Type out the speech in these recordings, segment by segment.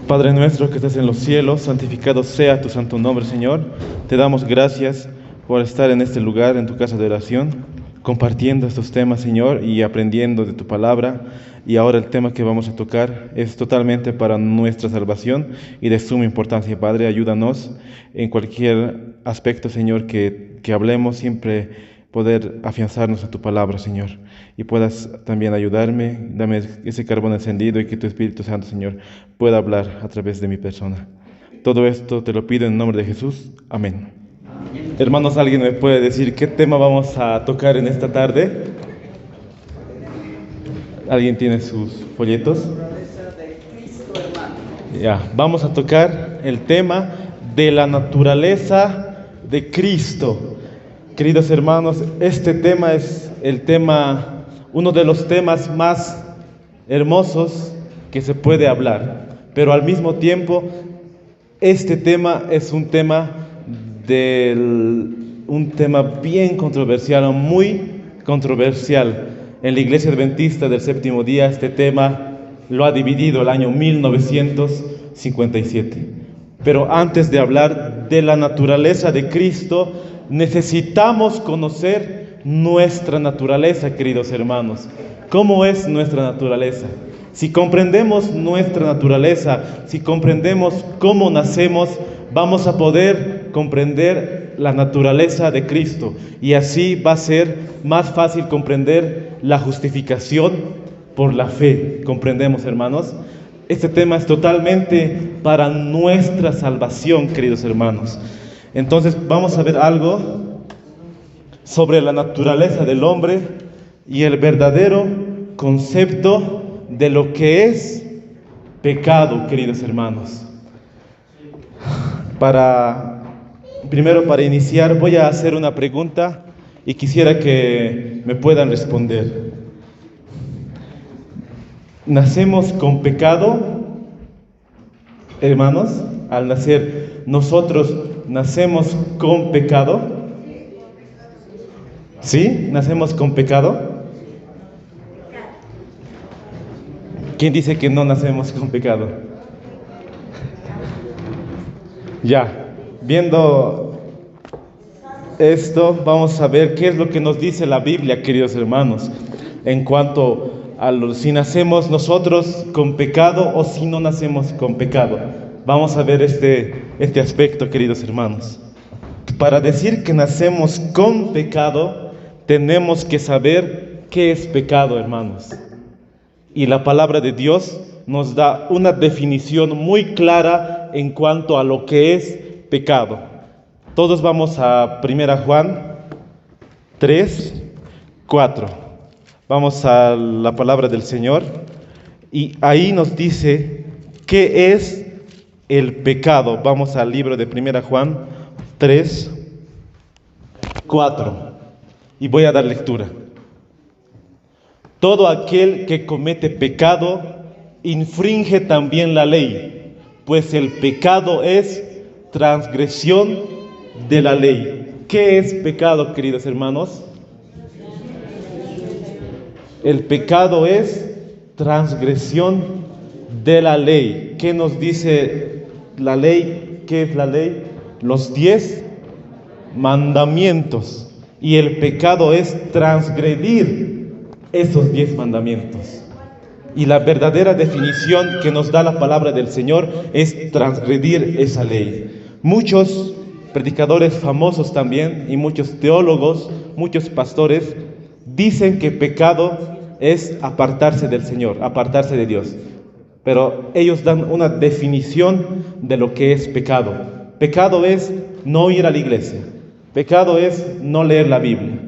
Padre nuestro que estás en los cielos, santificado sea tu santo nombre, Señor. Te damos gracias por estar en este lugar, en tu casa de oración, compartiendo estos temas, Señor, y aprendiendo de tu palabra. Y ahora el tema que vamos a tocar es totalmente para nuestra salvación y de suma importancia, Padre. Ayúdanos en cualquier aspecto, Señor, que hablemos, siempre poder afianzarnos a tu palabra, Señor, y puedas también ayudarme, dame ese carbón encendido y que tu Espíritu Santo, Señor, pueda hablar a través de mi persona. Todo esto te lo pido en nombre de Jesús. Amén. Hermanos, ¿alguien me puede decir qué tema vamos a tocar en esta tarde? ¿Alguien tiene sus folletos? Ya, vamos a tocar el tema de la naturaleza de Cristo. Queridos hermanos, este tema es uno de los temas más hermosos que se puede hablar, pero al mismo tiempo este tema es un tema bien controversial, muy controversial. En la Iglesia Adventista del Séptimo Día este tema lo ha dividido el año 1957. Pero antes de hablar de la naturaleza de Cristo, necesitamos conocer nuestra naturaleza, queridos hermanos. ¿Cómo es nuestra naturaleza? Si comprendemos nuestra naturaleza, si comprendemos cómo nacemos, vamos a poder comprender la naturaleza de Cristo. Y así va a ser más fácil comprender la justificación por la fe. ¿Comprendemos, hermanos? Este tema es totalmente para nuestra salvación, queridos hermanos. Entonces vamos a ver algo sobre la naturaleza del hombre y el verdadero concepto de lo que es pecado, queridos hermanos. Primero, para iniciar, voy a hacer una pregunta y quisiera que me puedan responder. ¿Nacemos con pecado, hermanos? Al nacer, nosotros ¿nacemos con pecado? ¿Sí? ¿Nacemos con pecado? ¿Quién dice que no nacemos con pecado? Ya, viendo esto, vamos a ver qué es lo que nos dice la Biblia, queridos hermanos, en cuanto a si nacemos nosotros con pecado o si no nacemos con pecado. Vamos a ver este aspecto, queridos hermanos. Para decir que nacemos con pecado, tenemos que saber qué es pecado, hermanos. Y la palabra de Dios nos da una definición muy clara en cuanto a lo que es pecado. Todos vamos a 1 Juan 3, 4. Vamos a la palabra del Señor y ahí nos dice qué es el pecado. Vamos al libro de 1 Juan 3, 4 y voy a dar lectura. Todo aquel que comete pecado infringe también la ley, pues el pecado es transgresión de la ley. ¿Qué es pecado, queridos hermanos? El pecado es transgresión de la ley. ¿Qué nos dice la ley? ¿Qué es la ley? Los 10 mandamientos. Y el pecado es transgredir esos 10 mandamientos. Y la verdadera definición que nos da la palabra del Señor es transgredir esa ley. Muchos predicadores famosos también y muchos teólogos, muchos pastores dicen que pecado es apartarse del Señor, apartarse de Dios. Pero ellos dan una definición de lo que es pecado. Pecado es no ir a la iglesia. Pecado es no leer la Biblia.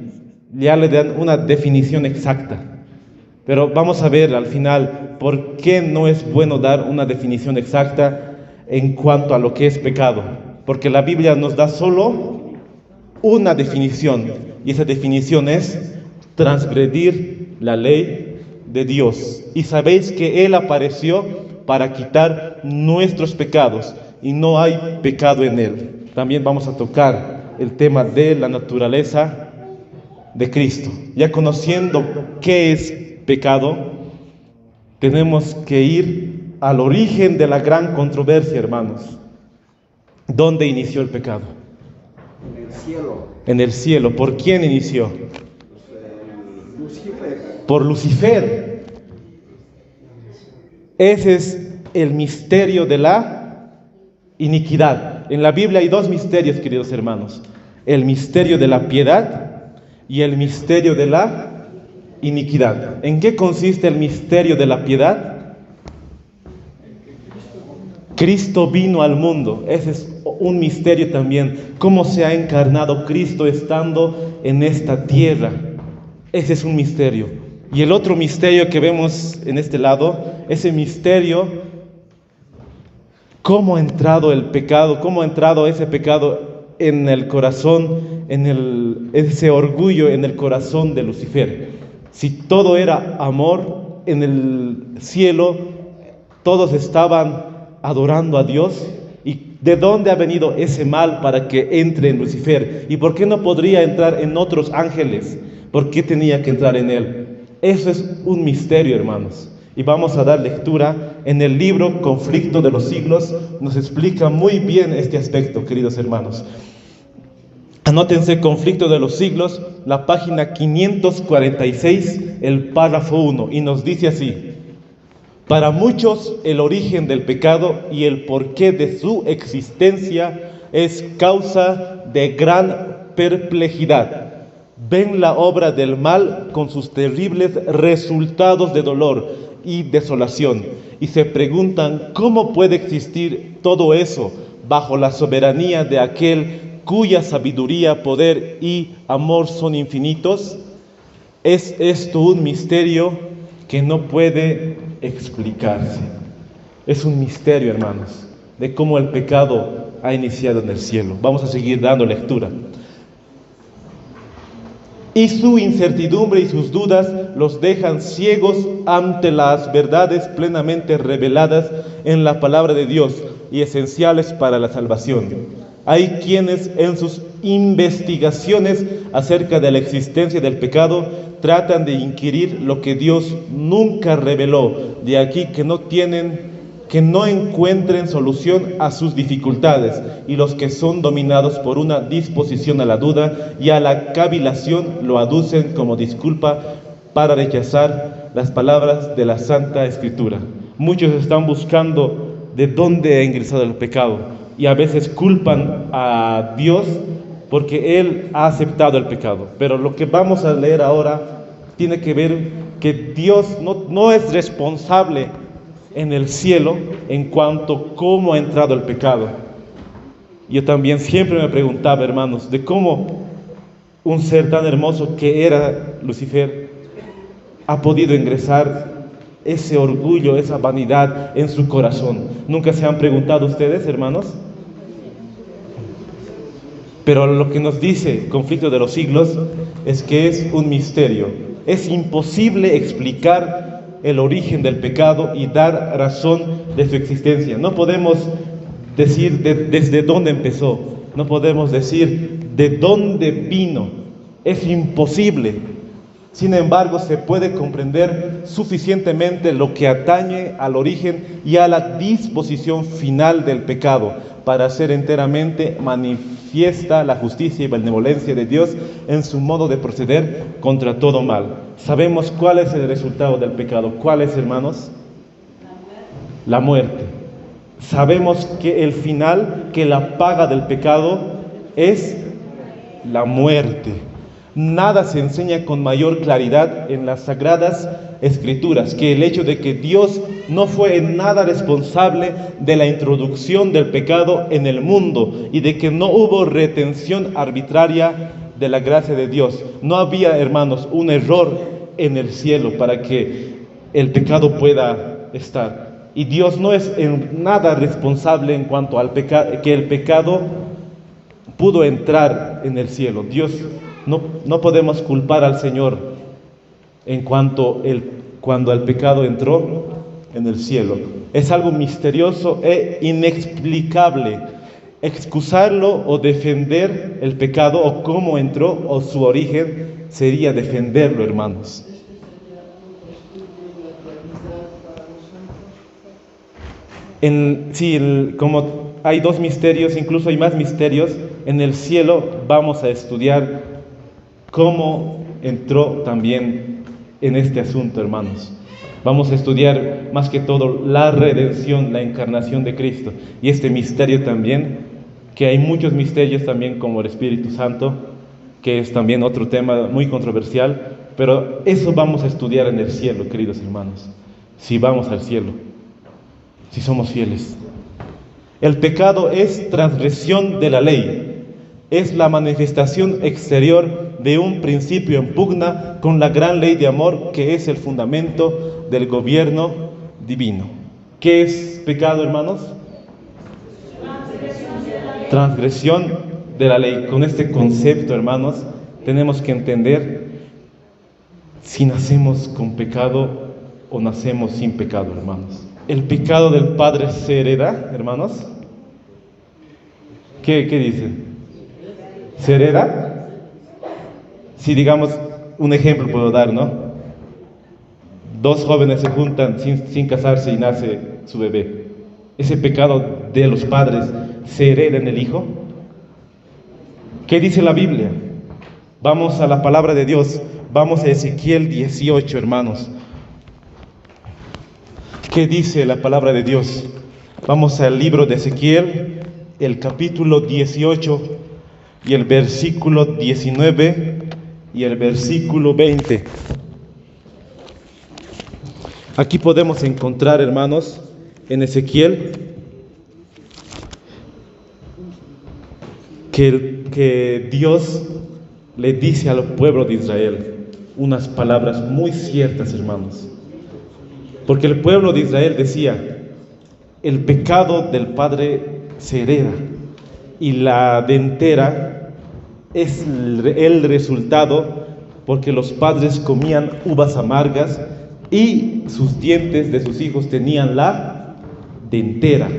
Ya le dan una definición exacta. Pero vamos a ver al final por qué no es bueno dar una definición exacta en cuanto a lo que es pecado. Porque la Biblia nos da solo una definición. Y esa definición es transgredir la ley de Dios. Y sabéis que Él apareció para quitar nuestros pecados y no hay pecado en Él. También vamos a tocar el tema de la naturaleza de Cristo. Ya conociendo qué es pecado, tenemos que ir al origen de la gran controversia, hermanos. ¿Dónde inició el pecado? En el cielo. En el cielo. ¿Por quién inició? Lucifer. Por Lucifer. Ese es el misterio de la iniquidad. En la Biblia hay dos misterios, queridos hermanos: el misterio de la piedad y el misterio de la iniquidad. ¿En qué consiste el misterio de la piedad? Cristo vino al mundo. Ese es un misterio también. Cómo se ha encarnado Cristo estando en esta tierra. Ese es un misterio. Y el otro misterio que vemos en este lado, ese misterio, cómo ha entrado el pecado, cómo ha entrado ese pecado en el corazón, ese orgullo en el corazón de Lucifer. Si todo era amor en el cielo, todos estaban adorando a Dios. ¿Y de dónde ha venido ese mal para que entre en Lucifer? ¿Y por qué no podría entrar en otros ángeles? ¿Por qué tenía que entrar en él? Eso es un misterio, hermanos. Y vamos a dar lectura en el libro Conflicto de los Siglos. Nos explica muy bien este aspecto, queridos hermanos. Anótense Conflicto de los Siglos, la página 546, el párrafo 1, y nos dice así: para muchos el origen del pecado y el porqué de su existencia es causa de gran perplejidad. Ven la obra del mal con sus terribles resultados de dolor y desolación y se preguntan cómo puede existir todo eso bajo la soberanía de aquel cuya sabiduría, poder y amor son infinitos. ¿Es esto un misterio que no puede explicarse? Es un misterio, hermanos, de cómo el pecado ha iniciado en el cielo. Vamos a seguir dando lectura. Y su incertidumbre y sus dudas los dejan ciegos ante las verdades plenamente reveladas en la palabra de Dios y esenciales para la salvación. Hay quienes en sus investigaciones acerca de la existencia del pecado tratan de inquirir lo que Dios nunca reveló. De aquí que no encuentren solución a sus dificultades, y los que son dominados por una disposición a la duda y a la cavilación lo aducen como disculpa para rechazar las palabras de la Santa Escritura. Muchos están buscando de dónde ha ingresado el pecado y a veces culpan a Dios porque Él ha aceptado el pecado. Pero lo que vamos a leer ahora tiene que ver que Dios no es responsable en el cielo en cuanto a cómo ha entrado el pecado. Yo también siempre me preguntaba, hermanos, de cómo un ser tan hermoso que era Lucifer ha podido ingresar ese orgullo, esa vanidad en su corazón. ¿Nunca se han preguntado ustedes, hermanos? Pero lo que nos dice Conflicto de los Siglos es que es un misterio. Es imposible explicar el origen del pecado y dar razón de su existencia. No podemos decir desde dónde empezó, no podemos decir de dónde vino. Es imposible. Sin embargo, se puede comprender suficientemente lo que atañe al origen y a la disposición final del pecado para hacer enteramente manifiesta la justicia y benevolencia de Dios en su modo de proceder contra todo mal. ¿Sabemos cuál es el resultado del pecado? ¿Cuál es, hermanos? La muerte. Sabemos que el final, que la paga del pecado es la muerte. Nada se enseña con mayor claridad en las Sagradas Escrituras que el hecho de que Dios no fue en nada responsable de la introducción del pecado en el mundo y de que no hubo retención arbitraria de la gracia de Dios. No había, hermanos, un error en el cielo para que el pecado pueda estar. Y Dios no es en nada responsable en cuanto al pecado, que el pecado pudo entrar en el cielo. No podemos culpar al Señor en cuando el pecado entró en el cielo. Es algo misterioso e inexplicable. Excusarlo o defender el pecado o cómo entró o su origen sería defenderlo, hermanos. Como hay dos misterios, incluso hay más misterios, en el cielo vamos a estudiar cómo entró también en este asunto, hermanos. Vamos a estudiar más que todo la redención, la encarnación de Cristo y este misterio también, que hay muchos misterios también como el Espíritu Santo, que es también otro tema muy controversial, pero eso vamos a estudiar en el cielo, queridos hermanos, si vamos al cielo, si somos fieles. El pecado es transgresión de la ley, es la manifestación exterior de un principio en pugna con la gran ley de amor que es el fundamento del gobierno divino. ¿Qué es pecado, hermanos? Transgresión de la ley. Con este concepto, hermanos, tenemos que entender si nacemos con pecado o nacemos sin pecado, hermanos. ¿El pecado del padre se hereda, hermanos? ¿Qué dicen? ¿Se hereda? Si digamos, un ejemplo puedo dar, ¿no? Dos jóvenes se juntan sin casarse y nace su bebé. ¿Ese pecado de los padres se hereda en el hijo? ¿Qué dice la Biblia? Vamos a la palabra de Dios. Vamos a Ezequiel 18, hermanos. ¿Qué dice la palabra de Dios? Vamos al libro de Ezequiel, el capítulo 18 y el versículo 19 y el versículo 20. Aquí podemos encontrar, hermanos, en Ezequiel, que Dios le dice al pueblo de Israel unas palabras muy ciertas, hermanos. Porque el pueblo de Israel decía, el pecado del padre se hereda y la dentera es el resultado porque los padres comían uvas amargas y sus dientes de sus hijos tenían la dentera.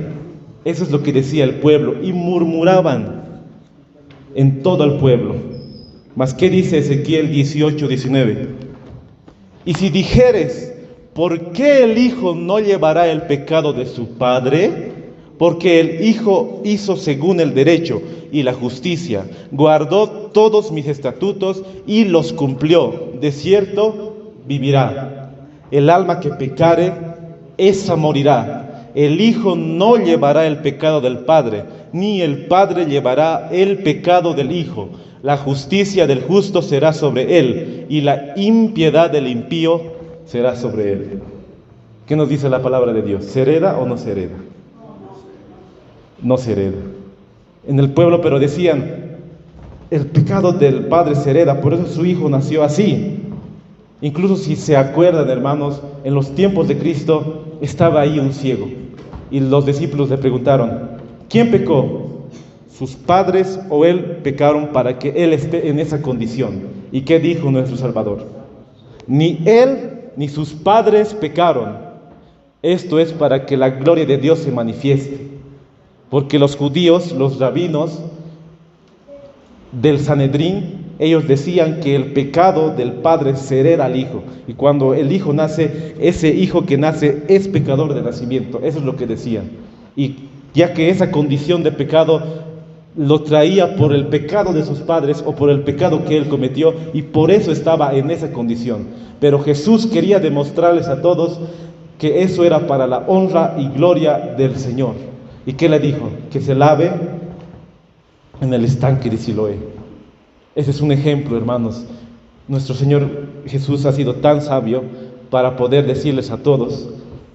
Eso es lo que decía el pueblo y murmuraban en todo el pueblo. Mas ¿qué dice Ezequiel 18:19? Y si dijeres, ¿por qué el hijo no llevará el pecado de su padre? Porque el hijo hizo según el derecho y la justicia, guardó todos mis estatutos y los cumplió. De cierto vivirá. El alma que pecare, esa morirá. El hijo no llevará el pecado del padre, ni el padre llevará el pecado del hijo. La justicia del justo será sobre él, y la impiedad del impío será sobre él. ¿Qué nos dice la palabra de Dios? ¿Se hereda o no se hereda? No se hereda. En el pueblo, pero decían, el pecado del padre se hereda, por eso su hijo nació así. Incluso si se acuerdan, hermanos, en los tiempos de Cristo estaba ahí un ciego y los discípulos le preguntaron, ¿quién pecó? ¿Sus padres o él pecaron para que él esté en esa condición? ¿Y qué dijo nuestro Salvador? Ni él ni sus padres pecaron. Esto es para que la gloria de Dios se manifieste. Porque los judíos, los rabinos del Sanedrín, ellos decían que el pecado del padre se hereda al hijo. Y cuando el hijo nace, ese hijo que nace es pecador de nacimiento. Eso es lo que decían. Y ya que esa condición de pecado lo traía por el pecado de sus padres o por el pecado que él cometió, y por eso estaba en esa condición. Pero Jesús quería demostrarles a todos que eso era para la honra y gloria del Señor. ¿Y qué le dijo? Que se lave en el estanque de Siloé. Ese es un ejemplo, hermanos. Nuestro Señor Jesús ha sido tan sabio para poder decirles a todos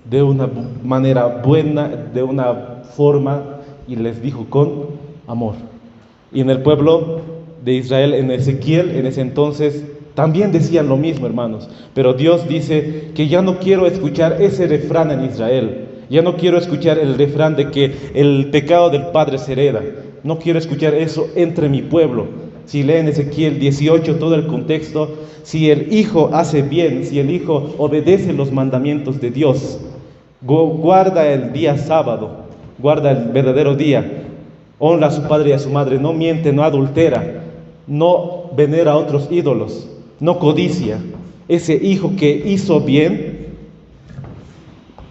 de una manera buena, de una forma, y les dijo con amor. Y en el pueblo de Israel, en Ezequiel, en ese entonces, también decían lo mismo, hermanos. Pero Dios dice que ya no quiero escuchar ese refrán en Israel. Ya no quiero escuchar el refrán de que el pecado del padre se hereda. No quiero escuchar eso entre mi pueblo. Si leen Ezequiel 18, todo el contexto, si el hijo hace bien, si el hijo obedece los mandamientos de Dios, guarda el día sábado, guarda el verdadero día, honra a su padre y a su madre, no miente, no adultera, no venera a otros ídolos, no codicia. Ese hijo que hizo bien,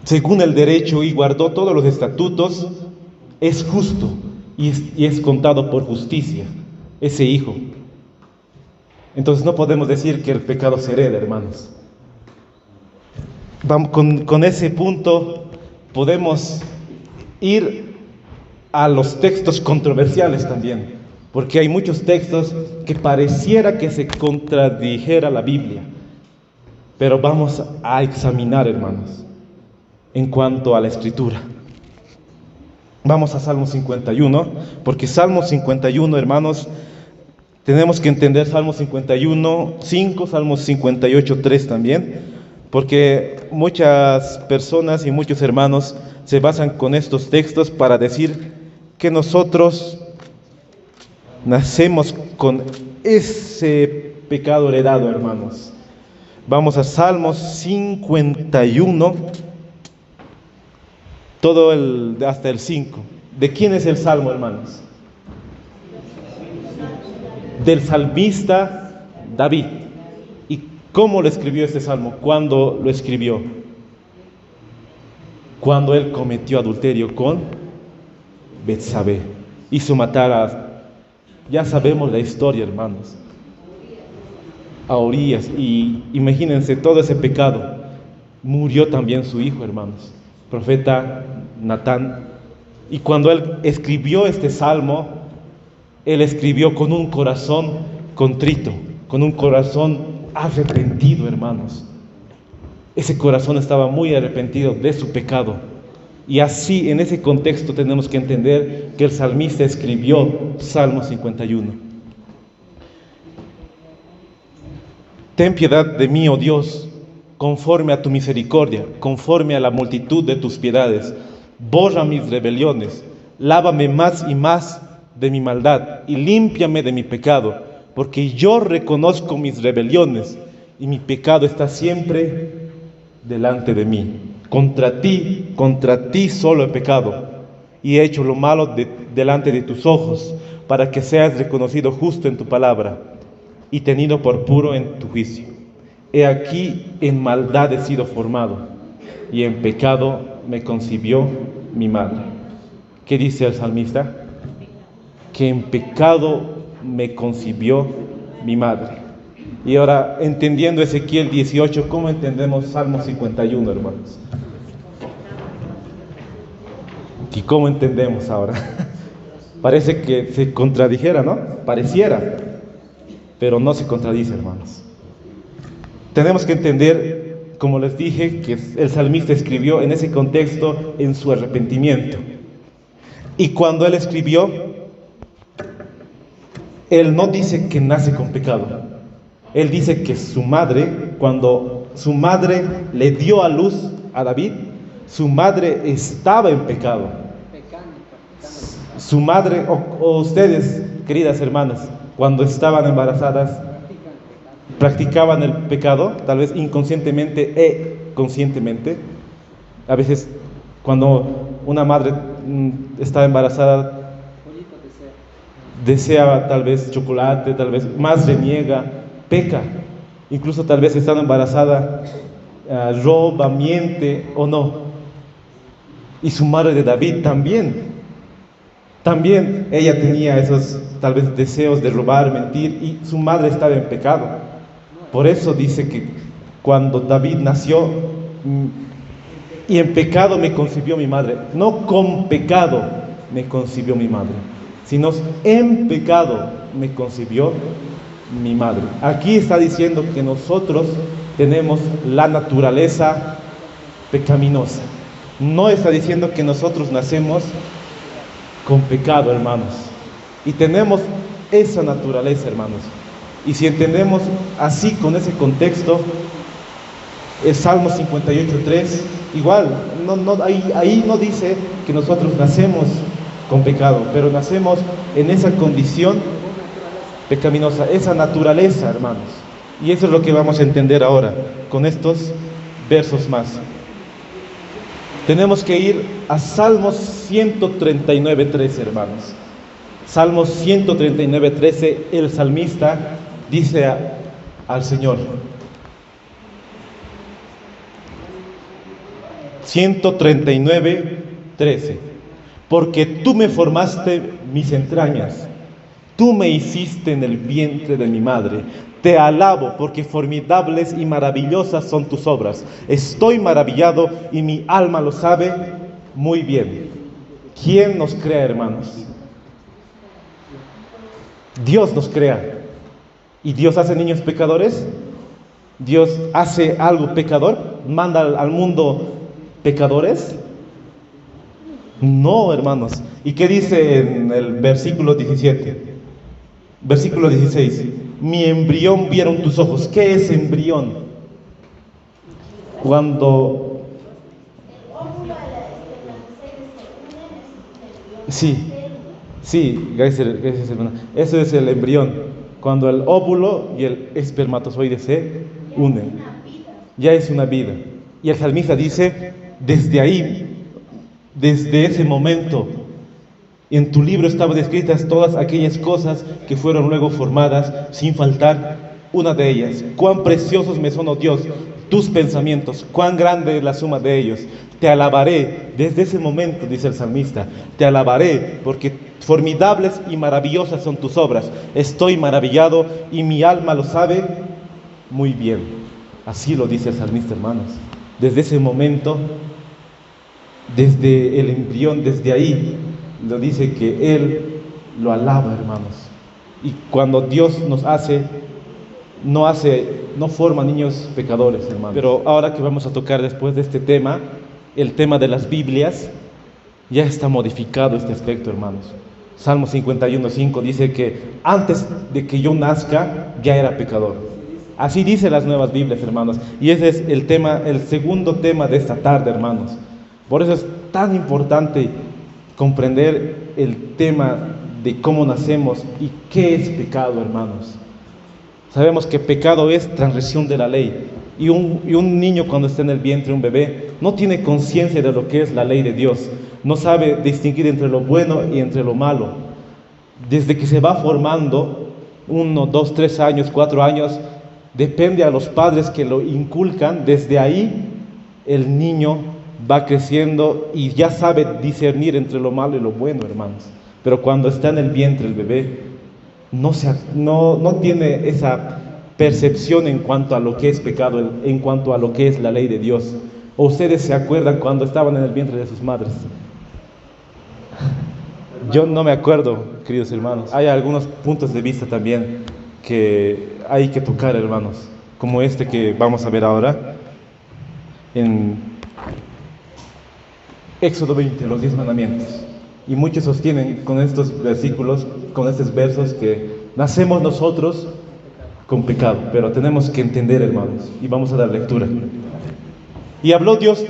según el derecho y guardó todos los estatutos, es justo y es contado por justicia ese hijo. Entonces no podemos decir que el pecado se hereda, hermanos. Con ese punto podemos ir a los textos controversiales también, porque hay muchos textos que pareciera que se contradijera la Biblia, pero vamos a examinar, hermanos, en cuanto a la Escritura. Vamos a Salmo 51, porque Salmo 51, hermanos, tenemos que entender Salmo 51, 5, Salmo 58, 3 también, porque muchas personas y muchos hermanos se basan con estos textos para decir que nosotros nacemos con ese pecado heredado, hermanos. Vamos a Salmos 51, hasta el 5. ¿De quién es el salmo, hermanos? Del salmista David. ¿Y cómo lo escribió este salmo? ¿Cuándo lo escribió? Cuando él cometió adulterio con Betsabé, hizo matar ya sabemos la historia, hermanos, a Urías, y imagínense todo ese pecado. Murió también su hijo, hermanos, profeta Natán. Y cuando él escribió este salmo, él escribió con un corazón contrito, con un corazón arrepentido, hermanos. Ese corazón estaba muy arrepentido de su pecado. Y así, en ese contexto, tenemos que entender que el salmista escribió Salmo 51. Ten piedad de mí, oh Dios, conforme a tu misericordia, conforme a la multitud de tus piedades. Borra mis rebeliones, lávame más y más de mi maldad y límpiame de mi pecado, porque yo reconozco mis rebeliones y mi pecado está siempre delante de mí. Contra ti solo he pecado y he hecho lo malo delante de tus ojos, para que seas reconocido justo en tu palabra y tenido por puro en tu juicio. He aquí, en maldad he sido formado, y en pecado me concibió mi madre. ¿Qué dice el salmista? Que en pecado me concibió mi madre. Y ahora, entendiendo Ezequiel 18, ¿cómo entendemos Salmo 51, hermanos? ¿Y cómo entendemos ahora? Parece que se contradijera, ¿no? Pareciera, pero no se contradice, hermanos. Tenemos que entender, como les dije, que el salmista escribió en ese contexto, en su arrepentimiento. Y cuando él escribió, él no dice que nace con pecado. Él dice que su madre, cuando su madre le dio a luz a David, su madre estaba en pecado. Su madre, o ustedes, queridas hermanas, cuando estaban embarazadas, practicaban el pecado, tal vez inconscientemente e conscientemente. A veces, cuando una madre está embarazada, desea tal vez chocolate, tal vez más reniega, peca. Incluso tal vez estando embarazada, roba, miente o no. Y su madre de David también ella tenía esos tal vez deseos de robar, mentir, y su madre estaba en pecado. Por eso dice que cuando David nació, y en pecado me concibió mi madre, no con pecado me concibió mi madre, sino en pecado me concibió mi madre. Aquí está diciendo que nosotros tenemos la naturaleza pecaminosa. No está diciendo que nosotros nacemos con pecado, hermanos. Y tenemos esa naturaleza, hermanos. Y si entendemos así, con ese contexto, el Salmo 58:3, igual, ahí no dice que nosotros nacemos con pecado, pero nacemos en esa condición pecaminosa, esa naturaleza, hermanos. Y eso es lo que vamos a entender ahora, con estos versos más. Tenemos que ir a Salmos 139:13, hermanos. Salmos 139:13, el salmista dice al Señor: 139:13. Porque tú me formaste mis entrañas, tú me hiciste en el vientre de mi madre. Te alabo porque formidables y maravillosas son tus obras. Estoy maravillado y mi alma lo sabe muy bien. ¿Quién nos crea, hermanos? Dios nos crea. ¿Y Dios hace niños pecadores? ¿Dios hace algo pecador? ¿Manda al mundo pecadores? No, hermanos. ¿Y qué dice en el versículo 17? Versículo 16. Mi embrión vieron tus ojos. ¿Qué es embrión? Cuando... Sí, gracias hermana. Eso es el embrión. Cuando el óvulo y el espermatozoide se unen. Ya es una vida. Y el salmista dice, desde ahí, desde ese momento, en tu libro estaban escritas todas aquellas cosas que fueron luego formadas, sin faltar una de ellas. Cuán preciosos me son, oh Dios, tus pensamientos, cuán grande es la suma de ellos. Te alabaré, desde ese momento, dice el salmista, te alabaré, porque formidables y maravillosas son tus obras. Estoy maravillado y mi alma lo sabe muy bien. Así lo dice el salmista, hermanos. Desde ese momento, desde el embrión, desde ahí, lo dice que Él lo alaba, hermanos. Y cuando Dios nos hace, no forma niños pecadores, hermanos. Pero ahora que vamos a tocar después de este tema, el tema de las Biblias, ya está modificado este aspecto, hermanos. Salmo 51:5 dice que antes de que yo nazca, ya era pecador. Así dice las nuevas Biblias, hermanos. Y ese es el tema, el segundo tema de esta tarde, hermanos. Por eso es tan importante comprender el tema de cómo nacemos y qué es pecado, hermanos. Sabemos que pecado es transgresión de la ley. Y un niño cuando está en el vientre, un bebé, no tiene conciencia de lo que es la ley de Dios. No sabe distinguir entre lo bueno y entre lo malo. Desde que se va formando, 1, 2, 3 años, 4 años, depende a los padres que lo inculcan. Desde ahí el niño va creciendo y ya sabe discernir entre lo malo y lo bueno, hermanos. Pero cuando está en el vientre el bebé, no tiene esa percepción en cuanto a lo que es pecado, en cuanto a lo que es la ley de Dios. ¿O ustedes se acuerdan cuando estaban en el vientre de sus madres? Yo no me acuerdo, queridos hermanos. Hay algunos puntos de vista también que hay que tocar, hermanos, como este que vamos a ver ahora en Éxodo 20, los 10 mandamientos. Y muchos sostienen con estos versículos, con estos versos, que nacemos nosotros con pecado, pero tenemos que entender, hermanos, y vamos a dar lectura. Y habló Dios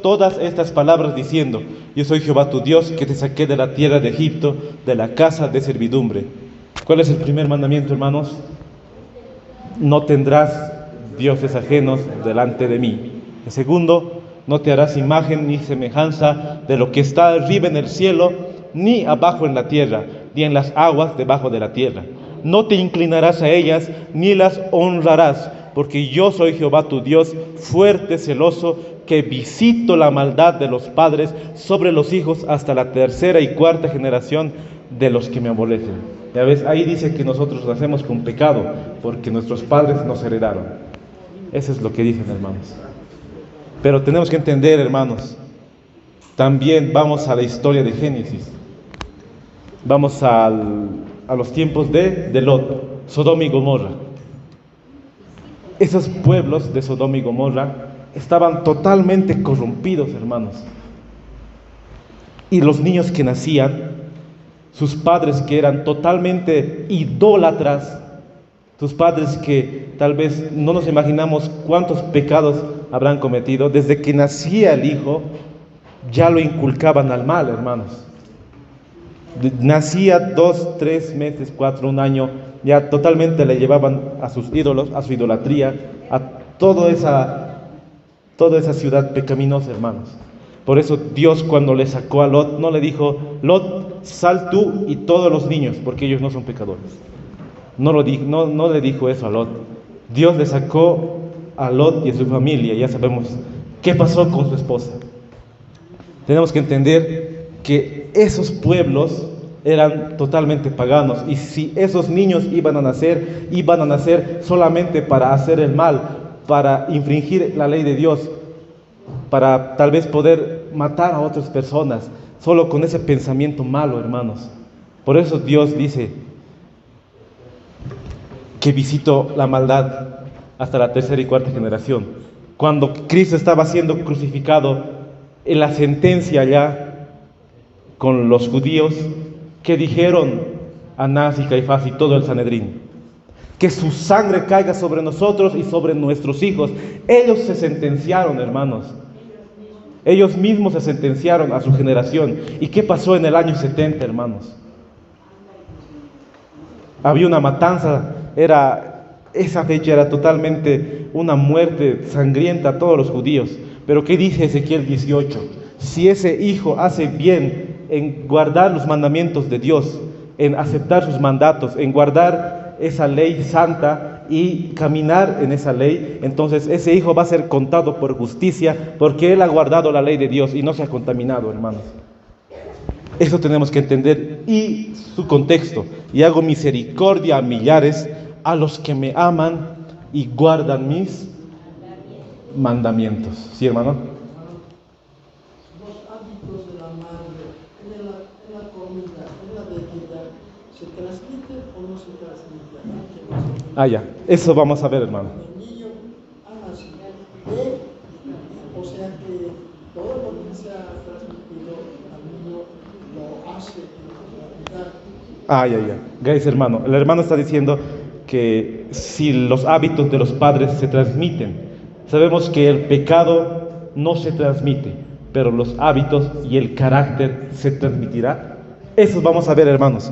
todas estas palabras diciendo: yo soy Jehová tu Dios, que te saqué de la tierra de Egipto, de la casa de servidumbre. ¿Cuál es el primer mandamiento, hermanos? No tendrás dioses ajenos delante de mí. El segundo: no te harás imagen ni semejanza de lo que está arriba en el cielo, ni abajo en la tierra, ni en las aguas debajo de la tierra. No te inclinarás a ellas, ni las honrarás, porque yo soy Jehová tu Dios, fuerte, celoso, que visito la maldad de los padres sobre los hijos hasta la 3ª y 4ª generación de los que me aborrecen. Ya ves, ahí dice que nosotros nacemos con pecado, porque nuestros padres nos heredaron. Eso es lo que dicen, hermanos. Pero tenemos que entender, hermanos, también vamos a la historia de Génesis. Vamos a los tiempos de Lot, Sodoma y Gomorra. Esos pueblos de Sodoma y Gomorra estaban totalmente corrompidos, hermanos. Y los niños que nacían, sus padres que eran totalmente idólatras, sus padres que tal vez no nos imaginamos cuántos pecados habrán cometido, desde que nacía el hijo, ya lo inculcaban al mal, hermanos. Nacía 2, 3 meses, 4, 1 año, ya totalmente le llevaban a sus ídolos, a su idolatría, a toda esa ciudad pecaminosa, hermanos. Por eso Dios, cuando le sacó a Lot, no le dijo: Lot, sal tú y todos los niños, porque ellos no son pecadores. No le dijo eso a Lot. Dios le sacó a Lot y a su familia. Ya sabemos qué pasó con su esposa. Tenemos que entender que esos pueblos eran totalmente paganos, y si esos niños iban a nacer solamente para hacer el mal, para infringir la ley de Dios, para tal vez poder matar a otras personas, solo con ese pensamiento malo, hermanos. Por eso Dios dice que visitó la maldad hasta la tercera y cuarta generación. Cuando Cristo estaba siendo crucificado, en la sentencia ya con los judíos, que dijeron Anás y Caifás y todo el Sanedrín: que su sangre caiga sobre nosotros y sobre nuestros hijos. Ellos se sentenciaron, hermanos. Ellos mismos se sentenciaron a su generación. ¿Y qué pasó en el año 70, hermanos? Había una matanza, esa fecha era totalmente una muerte sangrienta a todos los judíos. Pero ¿qué dice Ezequiel 18? Si ese hijo hace bien en guardar los mandamientos de Dios, en aceptar sus mandatos, en guardar esa ley santa y caminar en esa ley, entonces ese hijo va a ser contado por justicia, porque él ha guardado la ley de Dios y no se ha contaminado, hermanos. Eso tenemos que entender, y su contexto: y hago misericordia a millares, a los que me aman y guardan mis mandamientos. ¿Sí, hermano? Los hábitos de la madre en la comida, en la bebida, ¿se transmiten o no se transmiten? Ya, eso vamos a ver, hermano. El niño ha nacido, o sea que todo lo que se ha transmitido al niño lo hace en la realidad. Ya. Gracias, hermano. El hermano está diciendo que si los hábitos de los padres se transmiten, sabemos que el pecado no se transmite, pero los hábitos y el carácter se transmitirá. Eso vamos a ver, hermanos.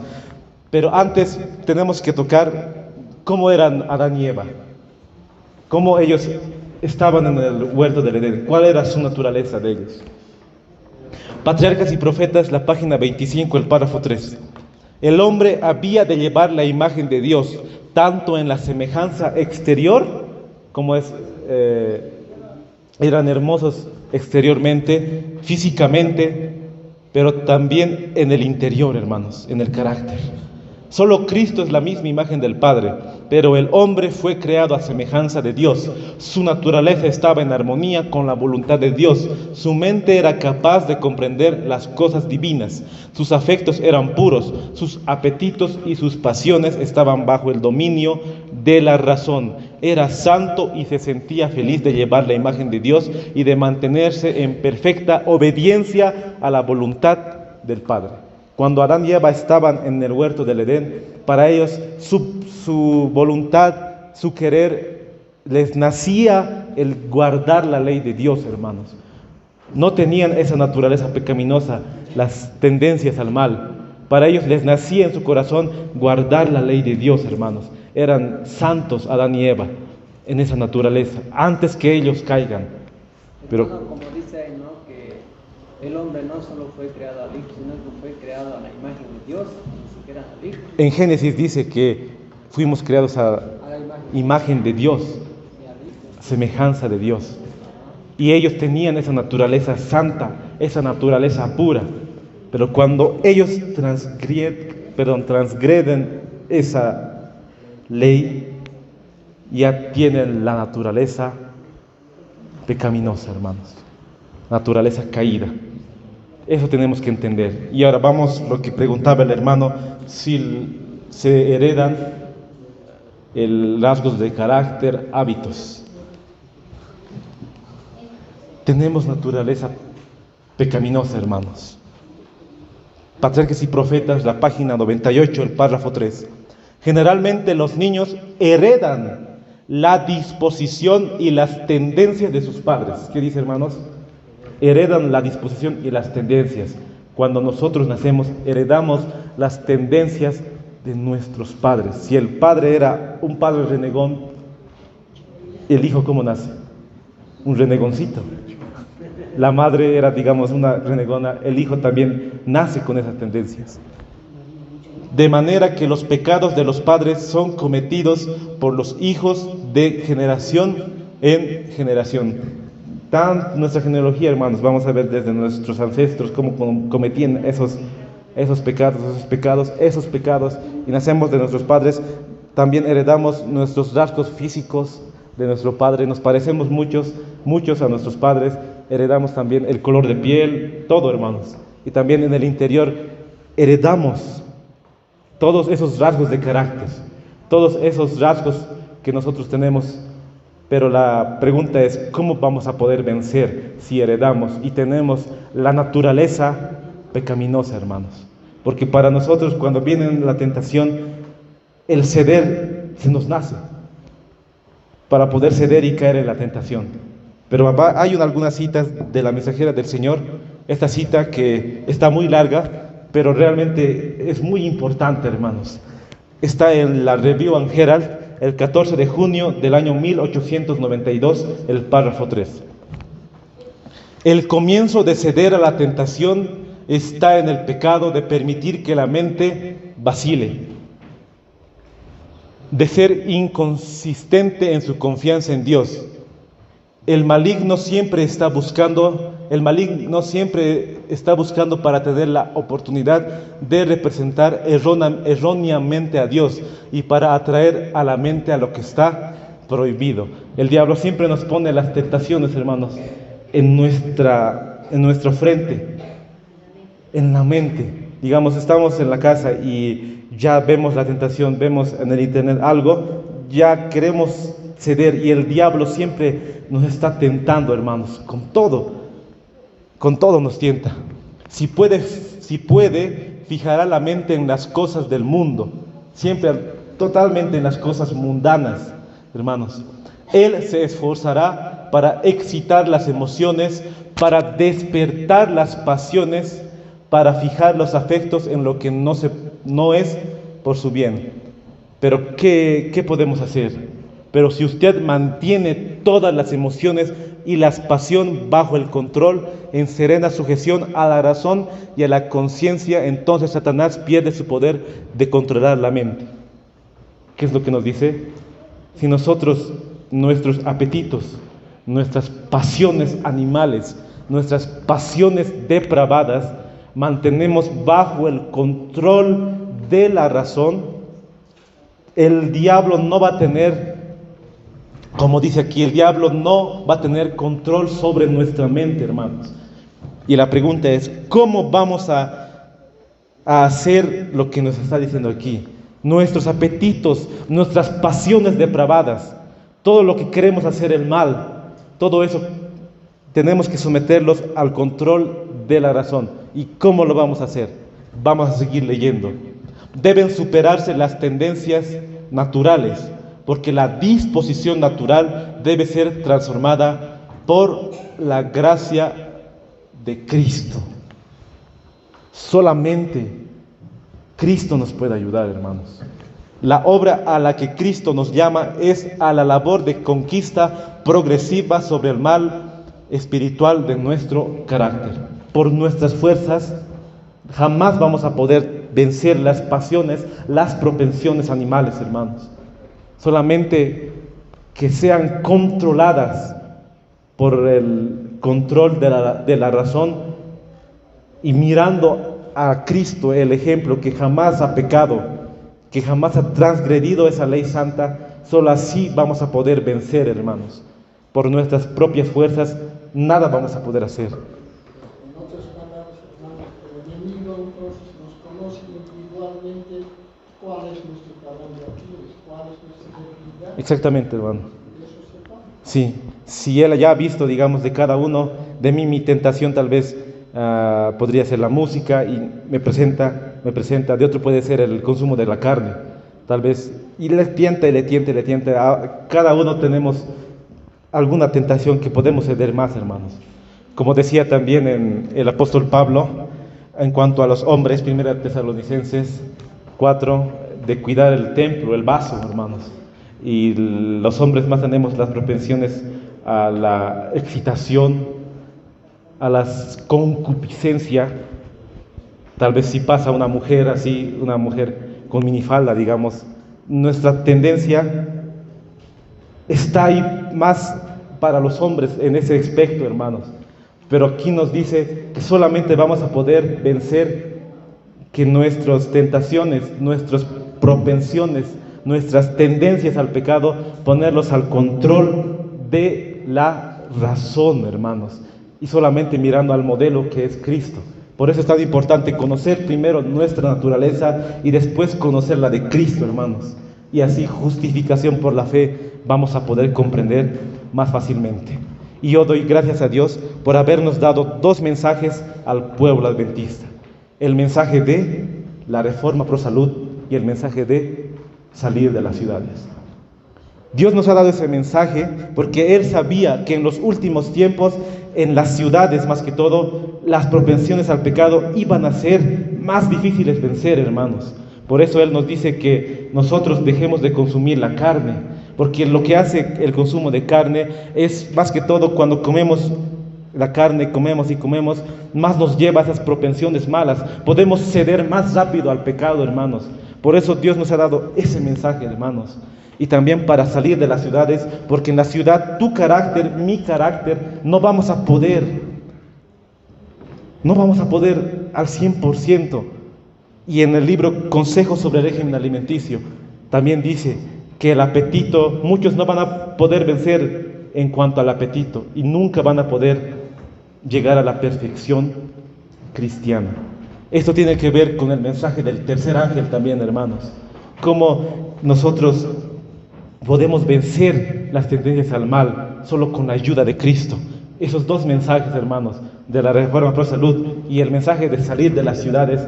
Pero antes tenemos que tocar cómo eran Adán y Eva, cómo ellos estaban en el huerto del Edén, cuál era su naturaleza de ellos. Patriarcas y Profetas, la página 25, el párrafo 3. El hombre había de llevar la imagen de Dios, tanto en la semejanza exterior, como eran hermosos exteriormente, físicamente, pero también en el interior, hermanos, en el carácter. Solo Cristo es la misma imagen del Padre, pero el hombre fue creado a semejanza de Dios. Su naturaleza estaba en armonía con la voluntad de Dios. Su mente era capaz de comprender las cosas divinas. Sus afectos eran puros. Sus apetitos y sus pasiones estaban bajo el dominio de la razón. Era santo y se sentía feliz de llevar la imagen de Dios y de mantenerse en perfecta obediencia a la voluntad del Padre. Cuando Adán y Eva estaban en el huerto del Edén, para ellos su voluntad, su querer, les nacía el guardar la ley de Dios, hermanos. No tenían esa naturaleza pecaminosa, las tendencias al mal. Para ellos les nacía en su corazón guardar la ley de Dios, hermanos. Eran santos Adán y Eva en esa naturaleza, antes que ellos caigan. Pero como dice ahí, ¿no? Que el hombre no solo fue creado al hijo, sino que fue creado a la imagen de Dios, ni siquiera al hijo. En Génesis dice que fuimos creados a la imagen de Dios, semejanza de Dios. Y ellos tenían esa naturaleza santa, esa naturaleza pura. Pero cuando ellos transgreden esa ley, ya tienen la naturaleza pecaminosa, hermanos. Naturaleza caída. Eso tenemos que entender. Y ahora vamos lo que preguntaba el hermano, si se heredan rasgos de carácter, hábitos. Tenemos naturaleza pecaminosa, hermanos. Patriarcas y Profetas, la página 98, el párrafo 3. Generalmente los niños heredan la disposición y las tendencias de sus padres. ¿Qué dice, hermanos? Heredan la disposición y las tendencias. Cuando nosotros nacemos, heredamos las tendencias de nuestros padres. Si el padre era un padre renegón, ¿el hijo cómo nace? Un renegoncito. La madre era, digamos, una renegona, el hijo también nace con esas tendencias. De manera que los pecados de los padres son cometidos por los hijos de generación en generación. nuestra genealogía, hermanos, vamos a ver desde nuestros ancestros cómo cometían esos pecados, y nacemos de nuestros padres. También heredamos nuestros rasgos físicos de nuestro padre, nos parecemos muchos a nuestros padres, heredamos también el color de piel, todo, hermanos. Y también en el interior heredamos todos esos rasgos de carácter, todos esos rasgos que nosotros tenemos. Pero la pregunta es, ¿cómo vamos a poder vencer si heredamos y tenemos la naturaleza pecaminosa, hermanos? Porque para nosotros, cuando viene la tentación, el ceder se nos nace para poder ceder y caer en la tentación. Pero hay algunas citas de la mensajera del Señor, esta cita que está muy larga, pero realmente es muy importante, hermanos. Está en la Review and Herald, el 14 de junio del año 1892, el párrafo 3. El comienzo de ceder a la tentación está en el pecado de permitir que la mente vacile, de ser inconsistente en su confianza en Dios. El maligno siempre está buscando para tener la oportunidad de representar erróneamente a Dios y para atraer a la mente a lo que está prohibido. El diablo siempre nos pone las tentaciones, hermanos, en nuestro frente, en la mente. Digamos, estamos en la casa y ya vemos la tentación, vemos en el internet algo, ya queremos ceder, y el diablo siempre nos está tentando, hermanos, con todo nos tienta. Si puede, fijará la mente en las cosas del mundo, siempre totalmente en las cosas mundanas, hermanos. Él se esforzará para excitar las emociones, para despertar las pasiones, para fijar los afectos en lo que no es por su bien. Pero ¿qué podemos hacer? Pero si usted mantiene todas las emociones y la pasión bajo el control, en serena sujeción a la razón y a la conciencia, entonces Satanás pierde su poder de controlar la mente. ¿Qué es lo que nos dice? Si nosotros, nuestros apetitos, nuestras pasiones animales, nuestras pasiones depravadas, mantenemos bajo el control de la razón, el diablo no va a tener, como dice aquí, el diablo no va a tener control sobre nuestra mente, hermanos. Y la pregunta es, ¿cómo vamos a hacer lo que nos está diciendo aquí? Nuestros apetitos, nuestras pasiones depravadas, todo lo que queremos hacer el mal, todo eso tenemos que someterlos al control de la razón. ¿Y cómo lo vamos a hacer? Vamos a seguir leyendo. Deben superarse las tendencias naturales, porque la disposición natural debe ser transformada por la gracia de Cristo. Solamente Cristo nos puede ayudar, hermanos. La obra a la que Cristo nos llama es a la labor de conquista progresiva sobre el mal espiritual de nuestro carácter. Por nuestras fuerzas jamás vamos a poder vencer las pasiones, las propensiones animales, hermanos. Solamente que sean controladas por el control de la razón, y mirando a Cristo, el ejemplo que jamás ha pecado, que jamás ha transgredido esa ley santa. Solo así vamos a poder vencer, hermanos. Por nuestras propias fuerzas nada vamos a poder hacer. En otras palabras, hermanos, el enemigo entonces nos conoce individualmente cuál es nuestro talón de Aquiles, cuál es nuestra debilidad. Exactamente, hermano. Y eso se pone. Sí, si Él ya ha visto, digamos, de cada uno, de mí mi tentación tal vez podría ser la música y me presenta, de otro puede ser el consumo de la carne, tal vez, y le tienta, cada uno tenemos alguna tentación que podemos ceder más, hermanos. Como decía también el apóstol Pablo, en cuanto a los hombres, 1 Tesalonicenses 4, de cuidar el templo, el vaso, hermanos. Y los hombres más tenemos las propensiones a la excitación, a la concupiscencia. Tal vez si pasa una mujer así, una mujer con minifalda, digamos, nuestra tendencia está ahí más para los hombres en ese aspecto, hermanos. Pero aquí nos dice que solamente vamos a poder vencer que nuestras tentaciones, nuestras propensiones, nuestras tendencias al pecado, ponerlos al control de la razón, hermanos, y solamente mirando al modelo que es Cristo. Por eso es tan importante conocer primero nuestra naturaleza y después conocer la de Cristo, hermanos. Y así, justificación por la fe, vamos a poder comprender más fácilmente. Y yo doy gracias a Dios por habernos dado dos mensajes al pueblo adventista. El mensaje de la reforma pro salud y el mensaje de salir de las ciudades. Dios nos ha dado ese mensaje porque Él sabía que en los últimos tiempos, en las ciudades más que todo, las propensiones al pecado iban a ser más difíciles vencer, hermanos. Por eso Él nos dice que nosotros dejemos de consumir la carne, porque lo que hace el consumo de carne es más que todo cuando comemos la carne, comemos y comemos, más nos lleva a esas propensiones malas. Podemos ceder más rápido al pecado, hermanos. Por eso Dios nos ha dado ese mensaje, hermanos. Y también para salir de las ciudades, porque en la ciudad tu carácter, mi carácter, no vamos a poder al 100%. Y en el libro Consejos sobre el régimen alimenticio también dice que el apetito, muchos no van a poder vencer en cuanto al apetito y nunca van a poder llegar a la perfección cristiana. Esto tiene que ver con el mensaje del tercer ángel también, hermanos. Cómo nosotros podemos vencer las tendencias al mal solo con la ayuda de Cristo. Esos dos mensajes, hermanos, de la reforma pro salud y el mensaje de salir de las ciudades,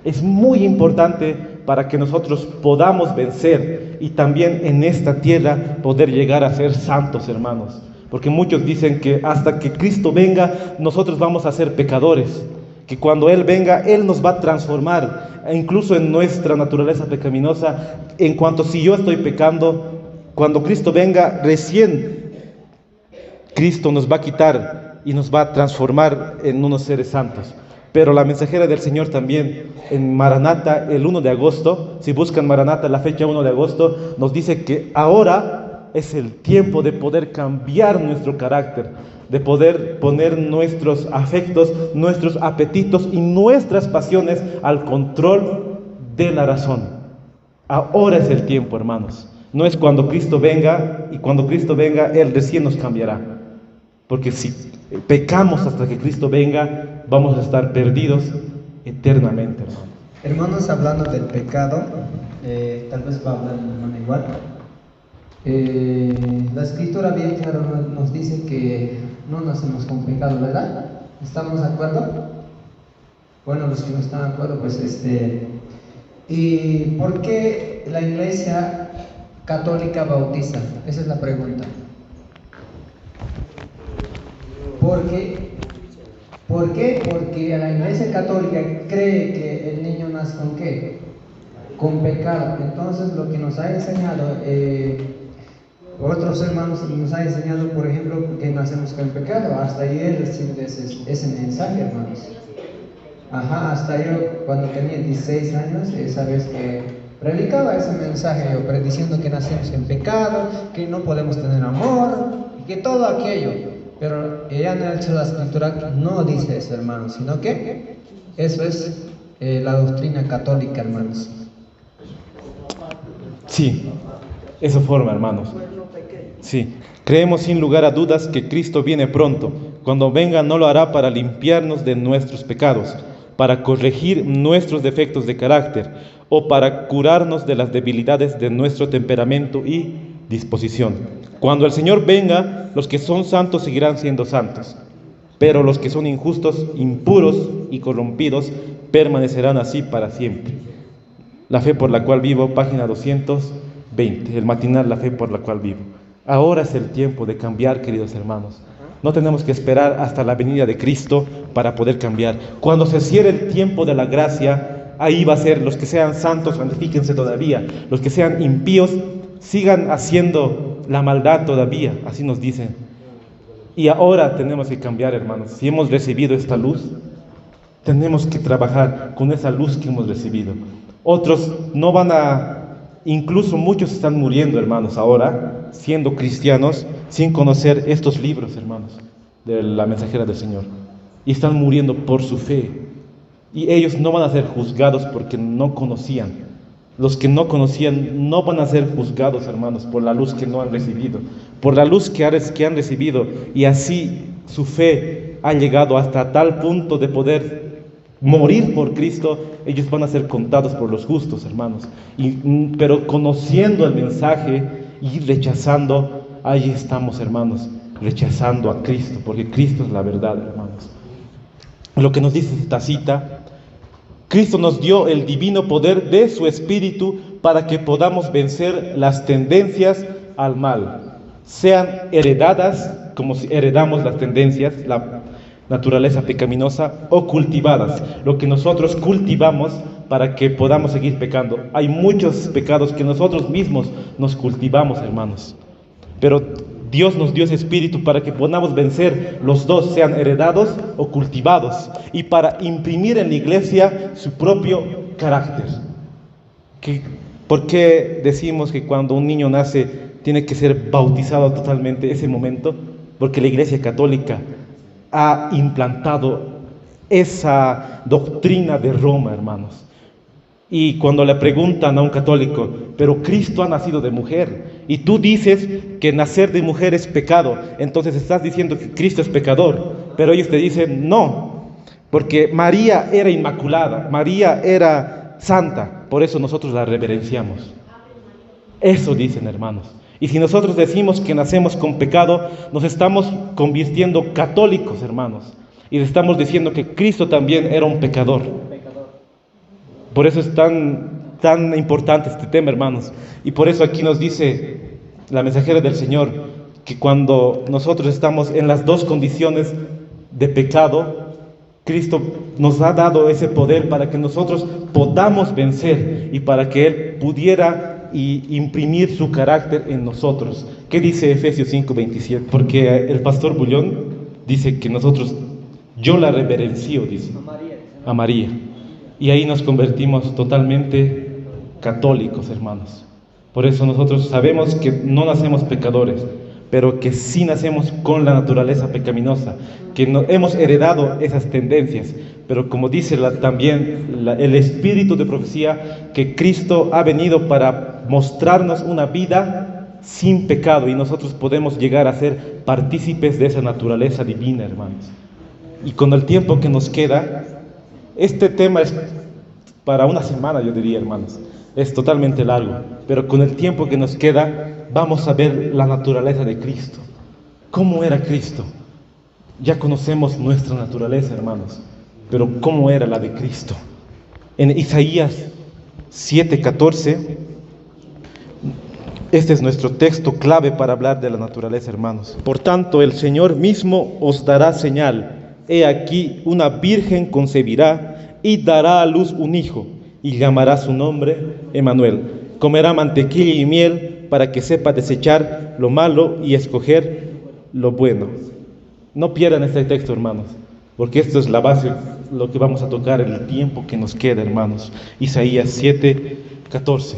es muy importante para que nosotros podamos vencer y también en esta tierra poder llegar a ser santos, hermanos. Porque muchos dicen que hasta que Cristo venga, nosotros vamos a ser pecadores. Que cuando Él venga, Él nos va a transformar, incluso en nuestra naturaleza pecaminosa. En cuanto si yo estoy pecando, cuando Cristo venga, recién Cristo nos va a quitar y nos va a transformar en unos seres santos. Pero la mensajera del Señor también en Maranata, el 1 de agosto, si buscan Maranata, la fecha 1 de agosto, nos dice que ahora es el tiempo de poder cambiar nuestro carácter, de poder poner nuestros afectos, nuestros apetitos y nuestras pasiones al control de la razón. Ahora es el tiempo, hermanos. No es cuando Cristo venga, y cuando Cristo venga, Él recién nos cambiará. Porque si pecamos hasta que Cristo venga, vamos a estar perdidos eternamente, hermanos. Hermanos, hablando del pecado, tal vez va a hablar mi hermano igual. La escritura bien claro nos dice que no nacemos con pecado, ¿verdad? ¿Estamos de acuerdo? Bueno, los que no están de acuerdo, pues ¿y por qué la iglesia católica bautiza? Esa es la pregunta. ¿Por qué? Porque la iglesia católica cree que el niño nace con ¿qué? Con pecado. Entonces lo que nos ha enseñado otros hermanos nos han enseñado, por ejemplo, que nacemos con pecado. Hasta ayer recibe ese mensaje, hermanos. Hasta yo cuando tenía 16 años, esa vez que predicaba ese mensaje, yo prediciendo que nacemos en pecado, que no podemos tener amor, y que todo aquello. Pero ya en el la escritura no dice eso, hermanos, sino que eso es la doctrina católica, hermanos. Sí, eso forma, hermanos. Sí, creemos sin lugar a dudas que Cristo viene pronto. Cuando venga no lo hará para limpiarnos de nuestros pecados, para corregir nuestros defectos de carácter o para curarnos de las debilidades de nuestro temperamento y disposición. Cuando el Señor venga, los que son santos seguirán siendo santos, pero los que son injustos, impuros y corrompidos permanecerán así para siempre. La fe por la cual vivo, página 220, el matinal La fe por la cual vivo. Ahora es el tiempo de cambiar, queridos hermanos. No tenemos que esperar hasta la venida de Cristo para poder cambiar. Cuando se cierre el tiempo de la gracia, ahí va a ser los que sean santos, santifíquense todavía. Los que sean impíos, sigan haciendo la maldad todavía, así nos dicen. Y ahora tenemos que cambiar, hermanos. Si hemos recibido esta luz, tenemos que trabajar con esa luz que hemos recibido. Otros no van a, incluso muchos están muriendo, hermanos, ahora, siendo cristianos, sin conocer estos libros, hermanos, de la mensajera del Señor. Y están muriendo por su fe. Y ellos no van a ser juzgados porque no conocían. Los que no conocían no van a ser juzgados, hermanos, por la luz que no han recibido, por la luz que han recibido. Y así su fe ha llegado hasta tal punto de poder morir por Cristo. Ellos van a ser contados por los justos, hermanos. Pero conociendo el mensaje y rechazando, ahí estamos, hermanos, rechazando a Cristo, porque Cristo es la verdad, hermanos. Lo que nos dice esta cita: Cristo nos dio el divino poder de su Espíritu para que podamos vencer las tendencias al mal, sean heredadas, como si heredamos las tendencias, la naturaleza pecaminosa, o cultivadas, lo que nosotros cultivamos para que podamos seguir pecando. Hay muchos pecados que nosotros mismos nos cultivamos, hermanos, pero Dios nos dio ese espíritu para que podamos vencer los dos, sean heredados o cultivados, y para imprimir en la iglesia su propio carácter. ¿Por qué decimos que cuando un niño nace tiene que ser bautizado totalmente ese momento? Porque la Iglesia Católica ha implantado esa doctrina de Roma, hermanos. Y cuando le preguntan a un católico: pero Cristo ha nacido de mujer, y tú dices que nacer de mujer es pecado, entonces estás diciendo que Cristo es pecador. Pero ellos te dicen: no, porque María era inmaculada, María era santa, por eso nosotros la reverenciamos. Eso dicen, hermanos. Y si nosotros decimos que nacemos con pecado, nos estamos convirtiendo católicos, hermanos, y estamos diciendo que Cristo también era un pecador. Por eso es tan importante este tema, hermanos. Y por eso aquí nos dice la mensajera del Señor que cuando nosotros estamos en las dos condiciones de pecado, Cristo nos ha dado ese poder para que nosotros podamos vencer y para que Él pudiera imprimir su carácter en nosotros. ¿Qué dice Efesios 5:27? Porque el pastor Bullón dice que yo la reverencio, dice, a María. Y ahí nos convertimos totalmente católicos, hermanos. Por eso nosotros sabemos que no nacemos pecadores, pero que sí nacemos con la naturaleza pecaminosa, que hemos heredado esas tendencias. Pero como dice también el espíritu de profecía, que Cristo ha venido para mostrarnos una vida sin pecado, y nosotros podemos llegar a ser partícipes de esa naturaleza divina, hermanos. Y con el tiempo que nos queda, este tema es para una semana, yo diría, hermanos. Es totalmente largo, pero con el tiempo que nos queda vamos a ver la naturaleza de Cristo. ¿Cómo era Cristo? Ya conocemos nuestra naturaleza, hermanos, pero ¿cómo era la de Cristo? En Isaías 7:14, este es nuestro texto clave para hablar de la naturaleza, hermanos. Por tanto, el Señor mismo os dará señal. He aquí, una virgen concebirá y dará a luz un hijo, y llamará su nombre Emmanuel. Comerá mantequilla y miel para que sepa desechar lo malo y escoger lo bueno. No pierdan este texto, hermanos, porque esto es la base, lo que vamos a tocar en el tiempo que nos queda, hermanos. Isaías 7:14.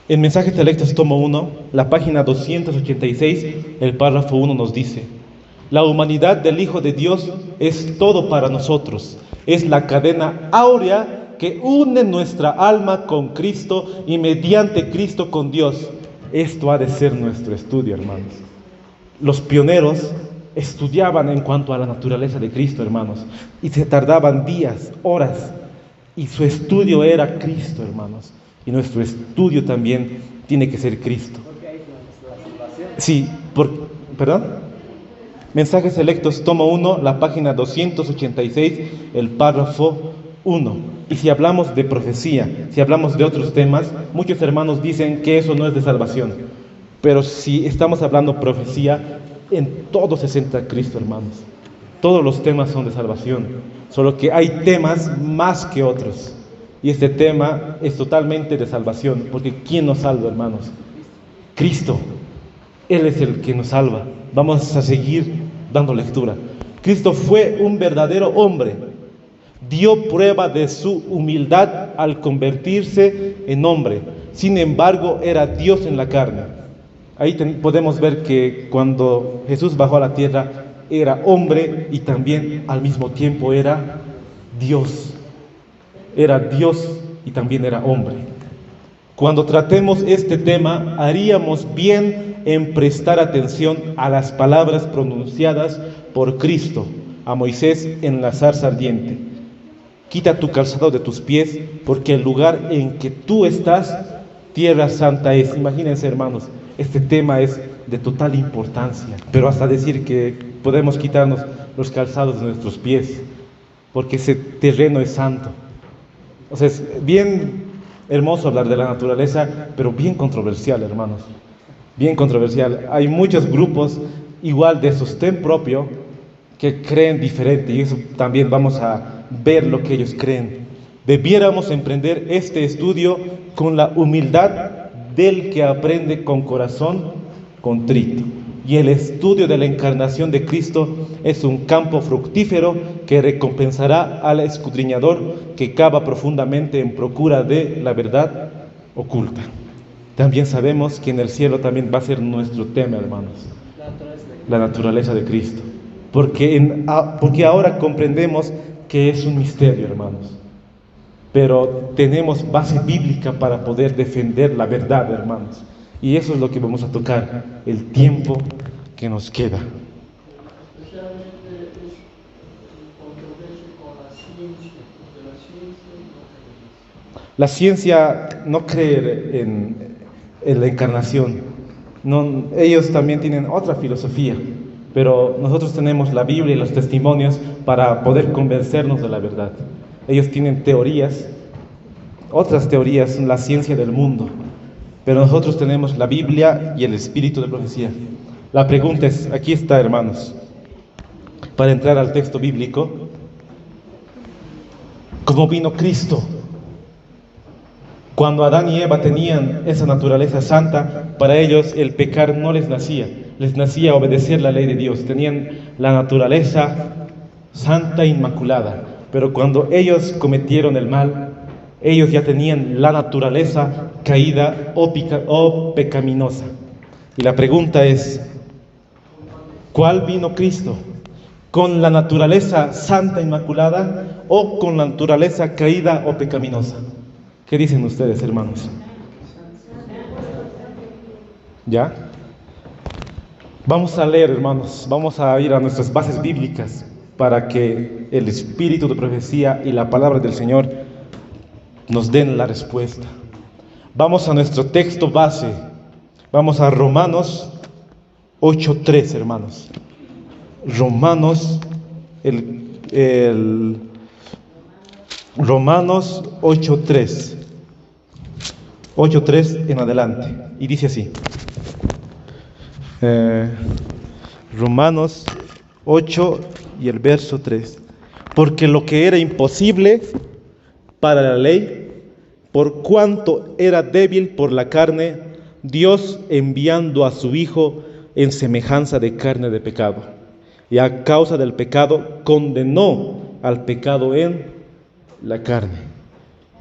En Mensajes Selectos, tomo 1, la página 286, el párrafo 1 nos dice: la humanidad del Hijo de Dios es todo para nosotros. Es la cadena áurea que une nuestra alma con Cristo y mediante Cristo con Dios. Esto ha de ser nuestro estudio, hermanos. Los pioneros estudiaban en cuanto a la naturaleza de Cristo, hermanos, y se tardaban días, horas, y su estudio era Cristo, hermanos. Y nuestro estudio también tiene que ser Cristo. Sí, ¿perdón? Mensajes Selectos, tomo 1, la página 286, el párrafo 1. Y si hablamos de profecía, si hablamos de otros temas, muchos hermanos dicen que eso no es de salvación. Pero si estamos hablando profecía, en todo se centra Cristo, hermanos. Todos los temas son de salvación, solo que hay temas más que otros. Y este tema es totalmente de salvación, porque ¿quién nos salva, hermanos? Cristo. Él es el que nos salva. Vamos a seguir dando lectura. Cristo fue un verdadero hombre. Dio prueba de su humildad al convertirse en hombre. Sin embargo, era Dios en la carne. Ahí podemos ver que cuando Jesús bajó a la tierra era hombre y también al mismo tiempo era Dios. Era Dios y también era hombre. Cuando tratemos este tema, haríamos bien en prestar atención a las palabras pronunciadas por Cristo a Moisés en la zarza ardiente. Quita tu calzado de tus pies, porque el lugar en que tú estás, tierra santa es. Imagínense, hermanos, este tema es de total importancia, pero hasta decir que podemos quitarnos los calzados de nuestros pies, porque ese terreno es santo. O sea, es bien hermoso hablar de la naturaleza, pero bien controversial, hermanos, bien controversial. Hay muchos grupos igual de sostén propio que creen diferente, y eso también vamos a ver lo que ellos creen. Debiéramos emprender este estudio con la humildad del que aprende con corazón contrito. Y el estudio de la encarnación de Cristo es un campo fructífero que recompensará al escudriñador que cava profundamente en procura de la verdad oculta. También sabemos que en el cielo también va a ser nuestro tema, hermanos, la naturaleza de Cristo. Porque ahora comprendemos que es un misterio, hermanos. Pero tenemos base bíblica para poder defender la verdad, hermanos. Y eso es lo que vamos a tocar, el tiempo que nos queda. Especialmente es controversia con la ciencia, porque la ciencia no cree en eso. La ciencia no cree en la encarnación. No, ellos también tienen otra filosofía, pero nosotros tenemos la Biblia y los testimonios para poder convencernos de la verdad. Ellos tienen teorías, otras teorías, la ciencia del mundo, pero nosotros tenemos la Biblia y el espíritu de profecía. La pregunta es, aquí está, hermanos, para entrar al texto bíblico, ¿cómo vino Cristo? Cuando Adán y Eva tenían esa naturaleza santa, para ellos el pecar no les nacía obedecer la ley de Dios, tenían la naturaleza santa e inmaculada, pero cuando ellos cometieron el mal, ellos ya tenían la naturaleza caída o pecaminosa. Y la pregunta es, ¿cuál vino Cristo? ¿Con la naturaleza santa e inmaculada o con la naturaleza caída o pecaminosa? ¿Qué dicen ustedes, hermanos? ¿Ya? Vamos a leer, hermanos, vamos a ir a nuestras bases bíblicas para que el espíritu de profecía y la palabra del Señor nos den la respuesta. Vamos a nuestro texto base, vamos a Romanos 8:3, hermanos. Romanos, Romanos 8:3. 8:3 en adelante. Y dice así. Romanos 8 y el verso 3. Porque lo que era imposible para la ley, por cuanto era débil por la carne, Dios enviando a su Hijo en semejanza de carne de pecado, y a causa del pecado condenó al pecado en la carne.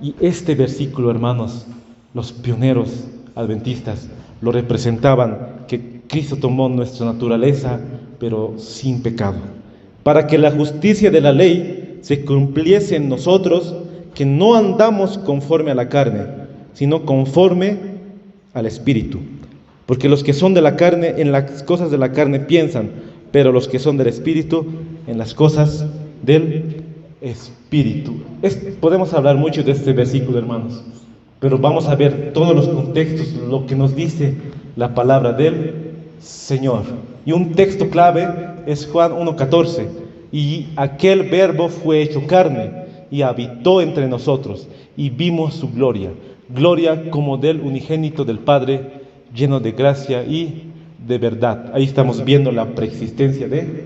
Y este versículo, hermanos, los pioneros adventistas lo representaban, que Cristo tomó nuestra naturaleza, pero sin pecado, para que la justicia de la ley se cumpliese en nosotros, que no andamos conforme a la carne, sino conforme al Espíritu. Porque los que son de la carne, en las cosas de la carne piensan, pero los que son del Espíritu, en las cosas del Espíritu. Podemos hablar mucho de este versículo, hermanos, pero vamos a ver todos los contextos, lo que nos dice la palabra del Señor. Y un texto clave es Juan 1:14. Y aquel verbo fue hecho carne y habitó entre nosotros, y vimos su gloria, gloria como del unigénito del Padre, lleno de gracia y de verdad. Ahí estamos viendo la preexistencia de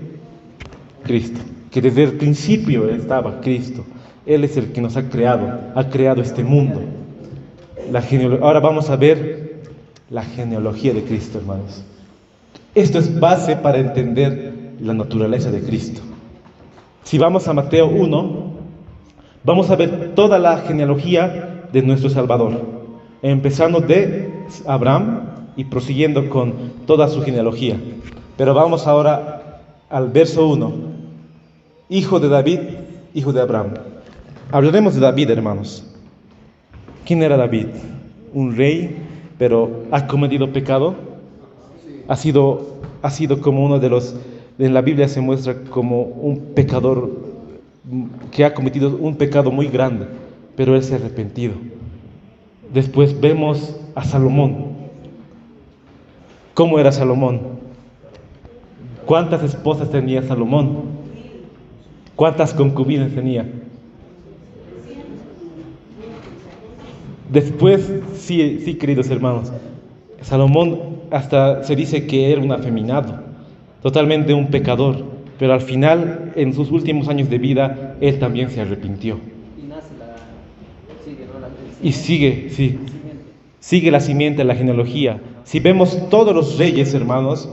Cristo, que desde el principio estaba Cristo. Él es el que nos ha creado este mundo. Ahora vamos a ver la genealogía de Cristo, hermanos. Esto es base para entender la naturaleza de Cristo. Si vamos a Mateo 1, vamos a ver toda la genealogía de nuestro Salvador, empezando de Abraham y prosiguiendo con toda su genealogía. Pero vamos ahora al verso 1. Hijo de David, hijo de Abraham. Hablaremos de David, hermanos. ¿Quién era David? Un rey, pero ¿ha cometido pecado? Ha sido como uno de los, en la Biblia se muestra como un pecador que ha cometido un pecado muy grande, pero él se ha arrepentido. Después vemos a Salomón. ¿Cómo era Salomón? ¿Cuántas esposas tenía Salomón? ¿Cuántas concubinas tenía? Después, sí, queridos hermanos, Salomón hasta se dice que era un afeminado, totalmente un pecador, pero al final, en sus últimos años de vida, él también se arrepintió. Y nace Sigue la simiente, la genealogía. Si vemos todos los reyes, hermanos,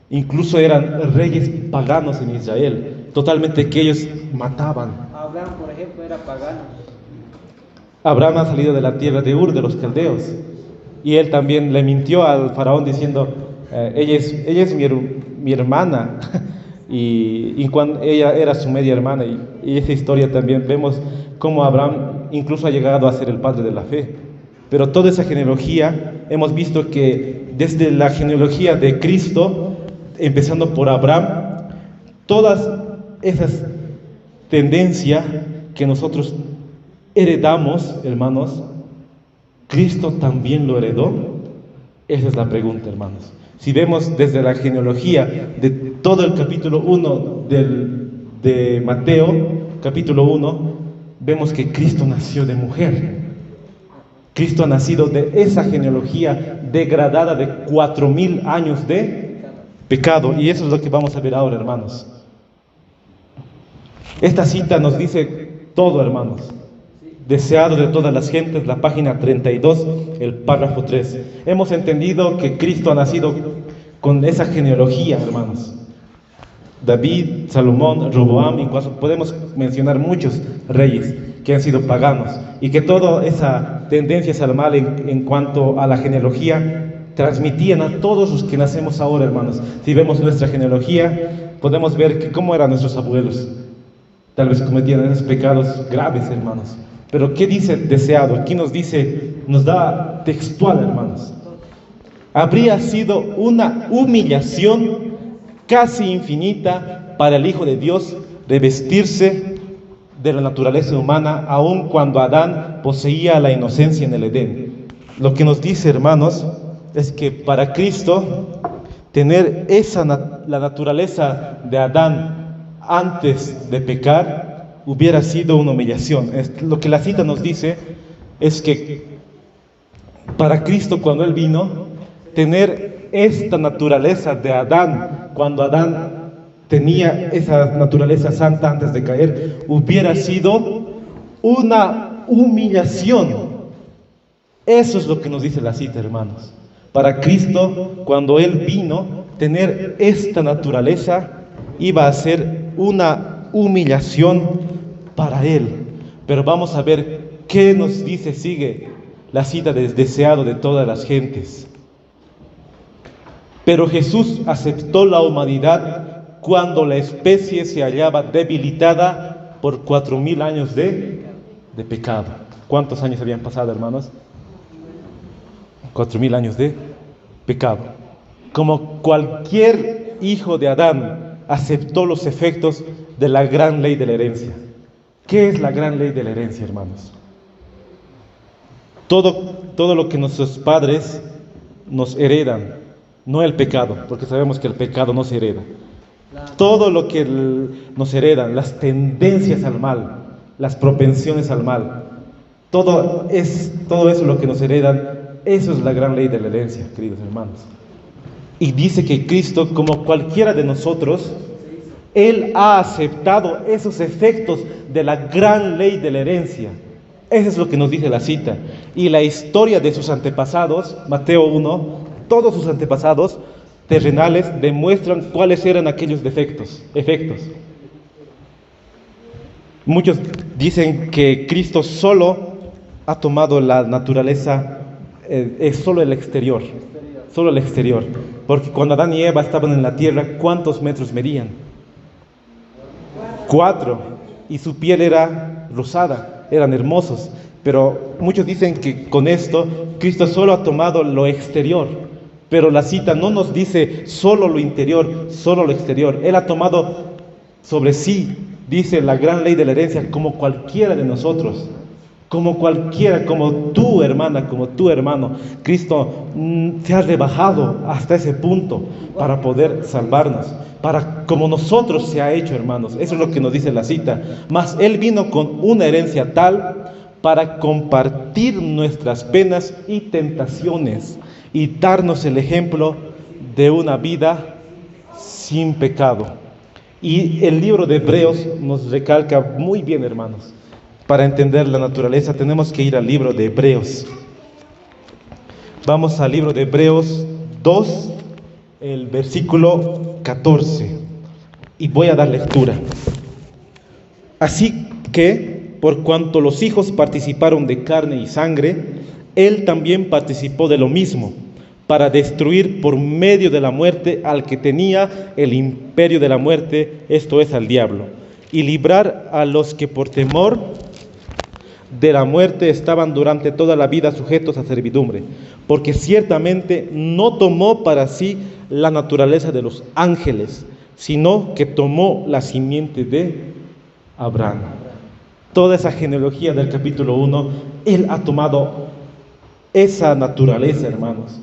incluso eran reyes paganos en Israel, totalmente que ellos mataban. Abraham, por ejemplo, era pagano. Abraham ha salido de la tierra de Ur, de los caldeos, y él también le mintió al faraón diciendo, ella es mi hermana, y cuando ella era su media hermana, y esa historia también vemos cómo Abraham incluso ha llegado a ser el padre de la fe. Pero toda esa genealogía, hemos visto que desde la genealogía de Cristo, empezando por Abraham, todas esas tendencias que nosotros heredamos, hermanos, ¿Cristo también lo heredó? Esa es la pregunta, hermanos. Si vemos desde la genealogía de todo el capítulo 1 de Mateo, capítulo 1, vemos que Cristo nació de mujer. Cristo ha nacido de esa genealogía degradada de 4000 años de pecado. Y eso es lo que vamos a ver ahora, hermanos. Esta cita nos dice todo, hermanos. Deseado de todas las gentes, la página 32, el párrafo 3. Hemos entendido que Cristo ha nacido con esa genealogía, hermanos. David, Salomón, Roboam, incluso podemos mencionar muchos reyes que han sido paganos, y que toda esa tendencia al mal en cuanto a la genealogía transmitían a todos los que nacemos ahora, hermanos. Si vemos nuestra genealogía, podemos ver que cómo eran nuestros abuelos. Tal vez cometían esos pecados graves, hermanos. Pero ¿qué dice deseado? Aquí nos dice, nos da textual, hermanos. Habría sido una humillación casi infinita para el Hijo de Dios revestirse de la naturaleza humana, aun cuando Adán poseía la inocencia en el Edén. Lo que nos dice, hermanos, es que para Cristo tener la naturaleza de Adán antes de pecar hubiera sido una humillación. Lo que la cita nos dice es que para Cristo, cuando Él vino, tener esta naturaleza de Adán, cuando Adán tenía esa naturaleza santa antes de caer, hubiera sido una humillación. Eso es lo que nos dice la cita, hermanos. Para Cristo, cuando Él vino, tener esta naturaleza iba a ser una humillación para Él. Pero vamos a ver qué nos dice, sigue la cita del deseado de todas las gentes. Pero Jesús aceptó la humanidad cuando la especie se hallaba debilitada por 4000 años de pecado. ¿Cuántos años habían pasado, hermanos? 4000 años de pecado. Como cualquier hijo de Adán, aceptó los efectos de la gran ley de la herencia. ¿Qué es la gran ley de la herencia, hermanos? Todo lo que nuestros padres nos heredan, no el pecado, porque sabemos que el pecado no se hereda. Todo lo que nos heredan, las tendencias al mal, las propensiones al mal, todo eso lo que nos heredan, eso es la gran ley de la herencia, queridos hermanos. Y dice que Cristo, como cualquiera de nosotros, Él ha aceptado esos efectos de la gran ley de la herencia. Eso es lo que nos dice la cita. Y la historia de sus antepasados, Mateo 1, todos sus antepasados terrenales demuestran cuáles eran aquellos efectos. Muchos dicen que Cristo solo ha tomado la naturaleza, es solo el exterior. solo el exterior. Porque cuando Adán y Eva estaban en la tierra, ¿cuántos metros medían? 4. Y su piel era rosada, eran hermosos. Pero muchos dicen que con esto Cristo solo ha tomado lo exterior. Pero la cita no nos dice solo lo interior, solo lo exterior. Él ha tomado sobre sí, dice la gran ley de la herencia, como cualquiera de nosotros. Como cualquiera, como tu hermana, como tu hermano. Cristo se ha rebajado hasta ese punto para poder salvarnos. Como nosotros se ha hecho, hermanos. Eso es lo que nos dice la cita. Mas Él vino con una herencia tal para compartir nuestras penas y tentaciones y darnos el ejemplo de una vida sin pecado. Y el libro de Hebreos nos recalca muy bien, hermanos. Para entender la naturaleza tenemos que ir al libro de Hebreos. Vamos al libro de Hebreos 2, el versículo 14. Y voy a dar lectura. Así que, por cuanto los hijos participaron de carne y sangre, Él también participó de lo mismo, para destruir por medio de la muerte al que tenía el imperio de la muerte, esto es, al diablo, y librar a los que por temor de la muerte estaban durante toda la vida sujetos a servidumbre, porque ciertamente no tomó para sí la naturaleza de los ángeles, sino que tomó la simiente de Abraham. Toda esa genealogía del capítulo 1, Él ha tomado esa naturaleza, hermanos.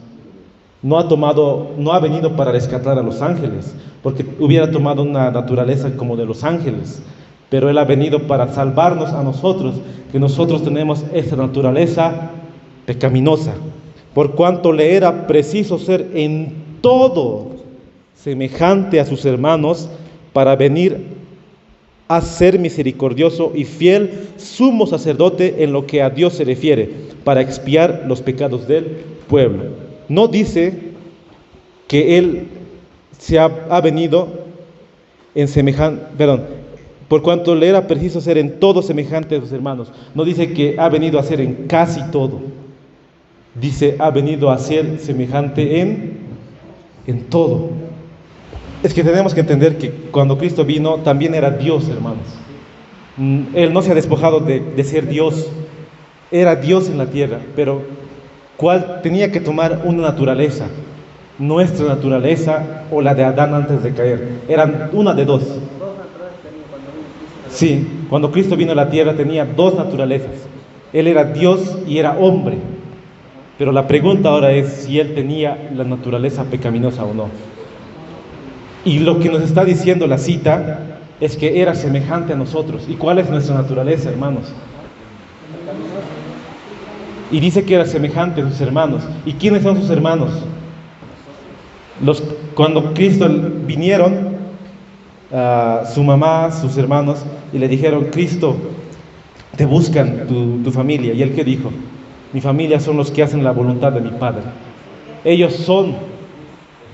No ha venido para rescatar a los ángeles, porque hubiera tomado una naturaleza como de los ángeles. Pero Él ha venido para salvarnos a nosotros, que nosotros tenemos esa naturaleza pecaminosa. Por cuanto le era preciso ser en todo semejante a sus hermanos, para venir a ser misericordioso y fiel sumo sacerdote en lo que a Dios se refiere, para expiar los pecados del pueblo. No dice que Él ha venido en semejante, por cuanto le era preciso ser en todo semejante a sus hermanos. No dice que ha venido a ser en casi todo. Dice, ha venido a ser semejante en todo. Es que tenemos que entender que cuando Cristo vino, también era Dios, hermanos. Él no se ha despojado de ser Dios. Era Dios en la tierra, pero tenía que tomar una naturaleza. Nuestra naturaleza o la de Adán antes de caer. Eran una de dos. Sí, cuando Cristo vino a la tierra tenía dos naturalezas. Él era Dios y era hombre. Pero la pregunta ahora es si Él tenía la naturaleza pecaminosa o no. Y lo que nos está diciendo la cita es que era semejante a nosotros. ¿Y cuál es nuestra naturaleza, hermanos? Y dice que era semejante a sus hermanos. ¿Y quiénes son sus hermanos? Cuando Cristo vinieron, su mamá, sus hermanos, y le dijeron, Cristo, te buscan tu familia. ¿Y él qué dijo? Mi familia son los que hacen la voluntad de mi Padre. Ellos son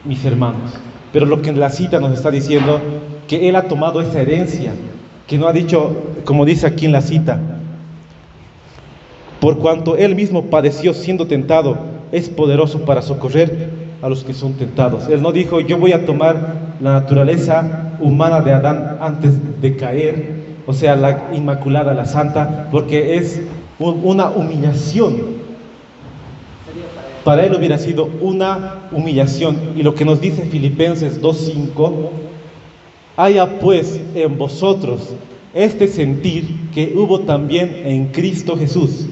mis hermanos. Pero lo que en la cita nos está diciendo, que Él ha tomado esa herencia, que no ha dicho, como dice aquí en la cita, por cuanto Él mismo padeció siendo tentado, es poderoso para socorrer a los que son tentados. Él no dijo, yo voy a tomar la naturaleza humana de Adán antes de caer, o sea, la Inmaculada, la Santa, porque es una humillación. Para Él hubiera sido una humillación. Y lo que nos dice Filipenses 2:5, haya pues en vosotros este sentir que hubo también en Cristo Jesús,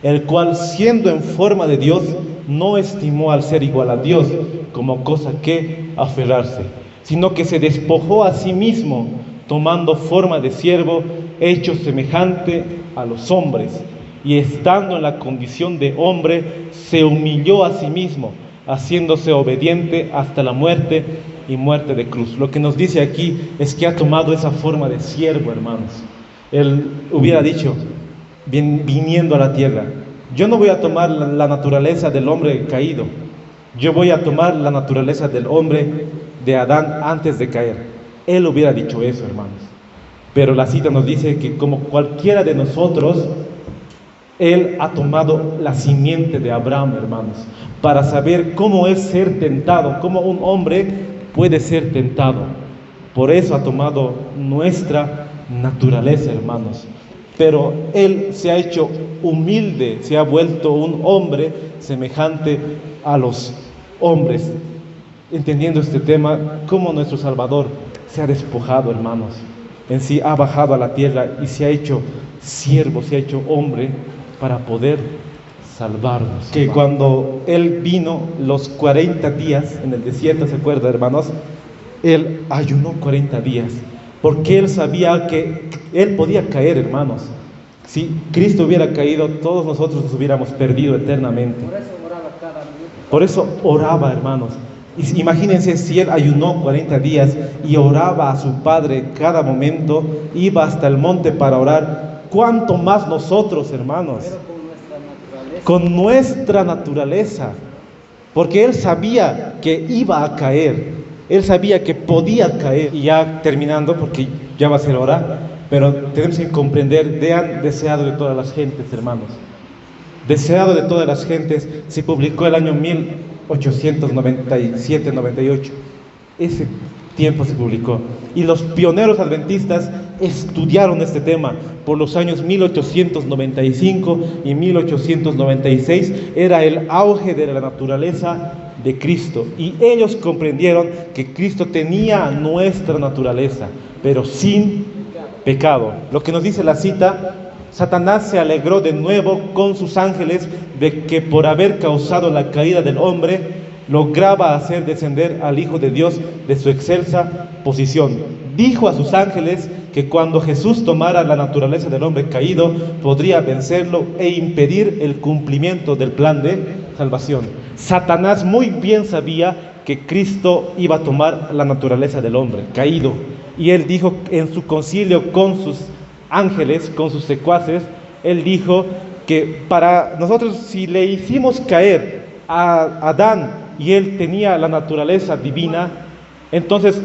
el cual siendo en forma de Dios, no estimó al ser igual a Dios como cosa que aferrarse, sino que se despojó a sí mismo, tomando forma de siervo, hecho semejante a los hombres, y estando en la condición de hombre, se humilló a sí mismo, haciéndose obediente hasta la muerte y muerte de cruz. Lo que nos dice aquí es que ha tomado esa forma de siervo, hermanos. Él hubiera dicho, viniendo a la tierra, yo no voy a tomar la naturaleza del hombre caído, yo voy a tomar la naturaleza del hombre de Adán antes de caer. Él hubiera dicho eso, hermanos. Pero la cita nos dice que como cualquiera de nosotros, Él ha tomado la simiente de Abraham, hermanos, para saber cómo es ser tentado, cómo un hombre puede ser tentado. Por eso ha tomado nuestra naturaleza, hermanos. Pero Él se ha hecho humilde, se ha vuelto un hombre semejante a los hombres. Entendiendo este tema, cómo nuestro Salvador se ha despojado, hermanos. En sí ha bajado a la tierra y se ha hecho siervo, se ha hecho hombre para poder salvarnos. Que cuando Él vino los 40 días en el desierto, ¿se acuerdan, hermanos? Él ayunó 40 días, porque Él sabía que Él podía caer, hermanos. Si Cristo hubiera caído, todos nosotros nos hubiéramos perdido eternamente. Por eso oraba cada minuto. Por eso oraba, hermanos. Y imagínense si Él ayunó 40 días y oraba a su Padre cada momento, iba hasta el monte para orar. ¿Cuánto más nosotros, hermanos? Pero con nuestra naturaleza. Con nuestra naturaleza. Porque Él sabía que iba a caer. Él sabía que podía caer. Y ya terminando, porque ya va a ser hora, pero tenemos que comprender, deseado de todas las gentes, hermanos. Deseado de todas las gentes, se publicó el año 1897-98. Ese tiempo se publicó. Y los pioneros adventistas estudiaron este tema por los años 1895 y 1896. Era el auge de la naturaleza de Cristo. Y ellos comprendieron que Cristo tenía nuestra naturaleza, pero sin pecado. Lo que nos dice la cita: Satanás se alegró de nuevo con sus ángeles de que por haber causado la caída del hombre, lograba hacer descender al Hijo de Dios de su excelsa posición. Dijo a sus ángeles que cuando Jesús tomara la naturaleza del hombre caído, podría vencerlo e impedir el cumplimiento del plan de salvación. Satanás muy bien sabía que Cristo iba a tomar la naturaleza del hombre caído. Y él dijo en su concilio con sus ángeles, con sus secuaces, él dijo que para nosotros, si le hicimos caer a Adán y él tenía la naturaleza divina, entonces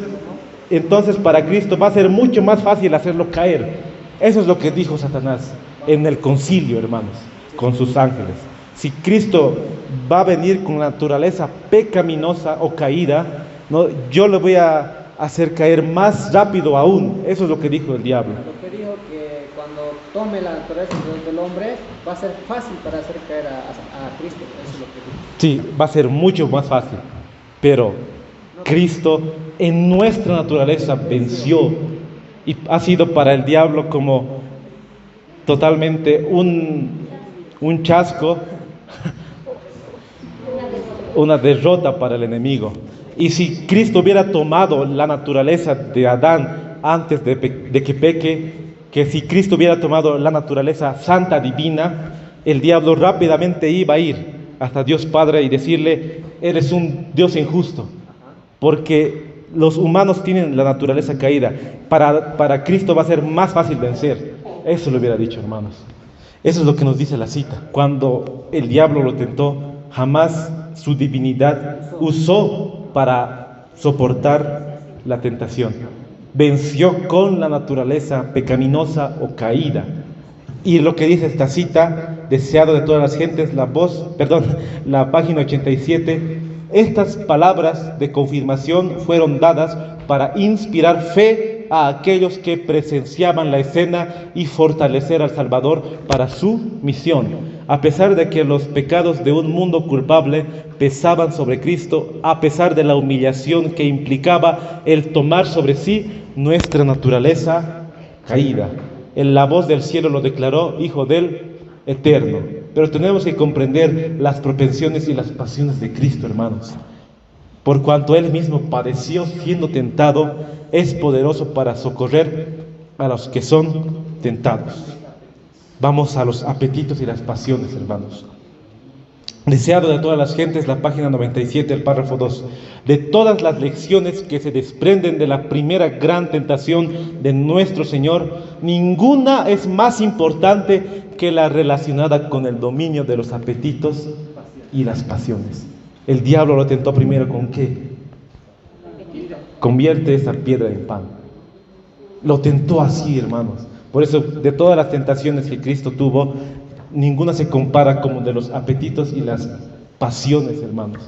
para Cristo va a ser mucho más fácil hacerlo caer. Eso es lo que dijo Satanás en el concilio, hermanos, con sus ángeles. Si Cristo va a venir con la naturaleza pecaminosa o caída, no, yo le voy a hacer caer más rápido aún. Eso es lo que dijo el diablo. Lo que dijo que cuando tome la naturaleza del hombre, va a ser fácil para hacer caer a Cristo. Eso es lo que dijo. Sí, va a ser mucho más fácil. Pero Cristo en nuestra naturaleza venció. Y ha sido para el diablo como totalmente un chasco, una derrota para el enemigo. Y si Cristo hubiera tomado la naturaleza de Adán antes de que peque, que si Cristo hubiera tomado la naturaleza santa divina, el diablo rápidamente iba a ir hasta Dios Padre y decirle: eres un Dios injusto, porque los humanos tienen la naturaleza caída. Para Cristo va a ser más fácil vencer. Eso le hubiera dicho, hermanos. Eso es lo que nos dice la cita. Cuando el diablo lo tentó, jamás su divinidad usó para soportar la tentación. Venció con la naturaleza pecaminosa o caída. Y lo que dice esta cita, deseado de todas las gentes, la página 87, estas palabras de confirmación fueron dadas para inspirar fe a aquellos que presenciaban la escena y fortalecer al Salvador para su misión. A pesar de que los pecados de un mundo culpable pesaban sobre Cristo, a pesar de la humillación que implicaba el tomar sobre sí nuestra naturaleza caída, la voz del cielo lo declaró Hijo del Eterno. Pero tenemos que comprender las propensiones y las pasiones de Cristo, hermanos. Por cuanto Él mismo padeció siendo tentado, es poderoso para socorrer a los que son tentados. Vamos a los apetitos y las pasiones, hermanos. Deseado de todas las gentes, la página 97, el párrafo 2. De todas las lecciones que se desprenden de la primera gran tentación de nuestro Señor, ninguna es más importante que la relacionada con el dominio de los apetitos y las pasiones. El diablo lo tentó primero ¿con qué? Convierte esa piedra en pan. Lo tentó así, hermanos. Por eso, de todas las tentaciones que Cristo tuvo, ninguna se compara como de los apetitos y las pasiones, hermanos.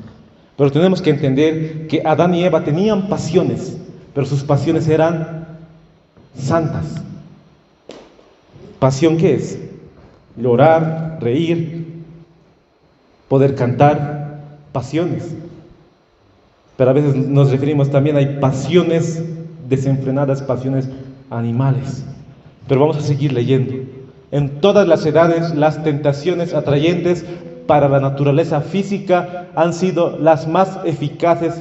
Pero tenemos que entender que Adán y Eva tenían pasiones, pero sus pasiones eran santas. ¿Pasión qué es? Llorar, reír, poder cantar, pasiones. Pero a veces nos referimos también, hay pasiones desenfrenadas, pasiones animales. Pero vamos a seguir leyendo. En todas las edades, las tentaciones atrayentes para la naturaleza física han sido las más eficaces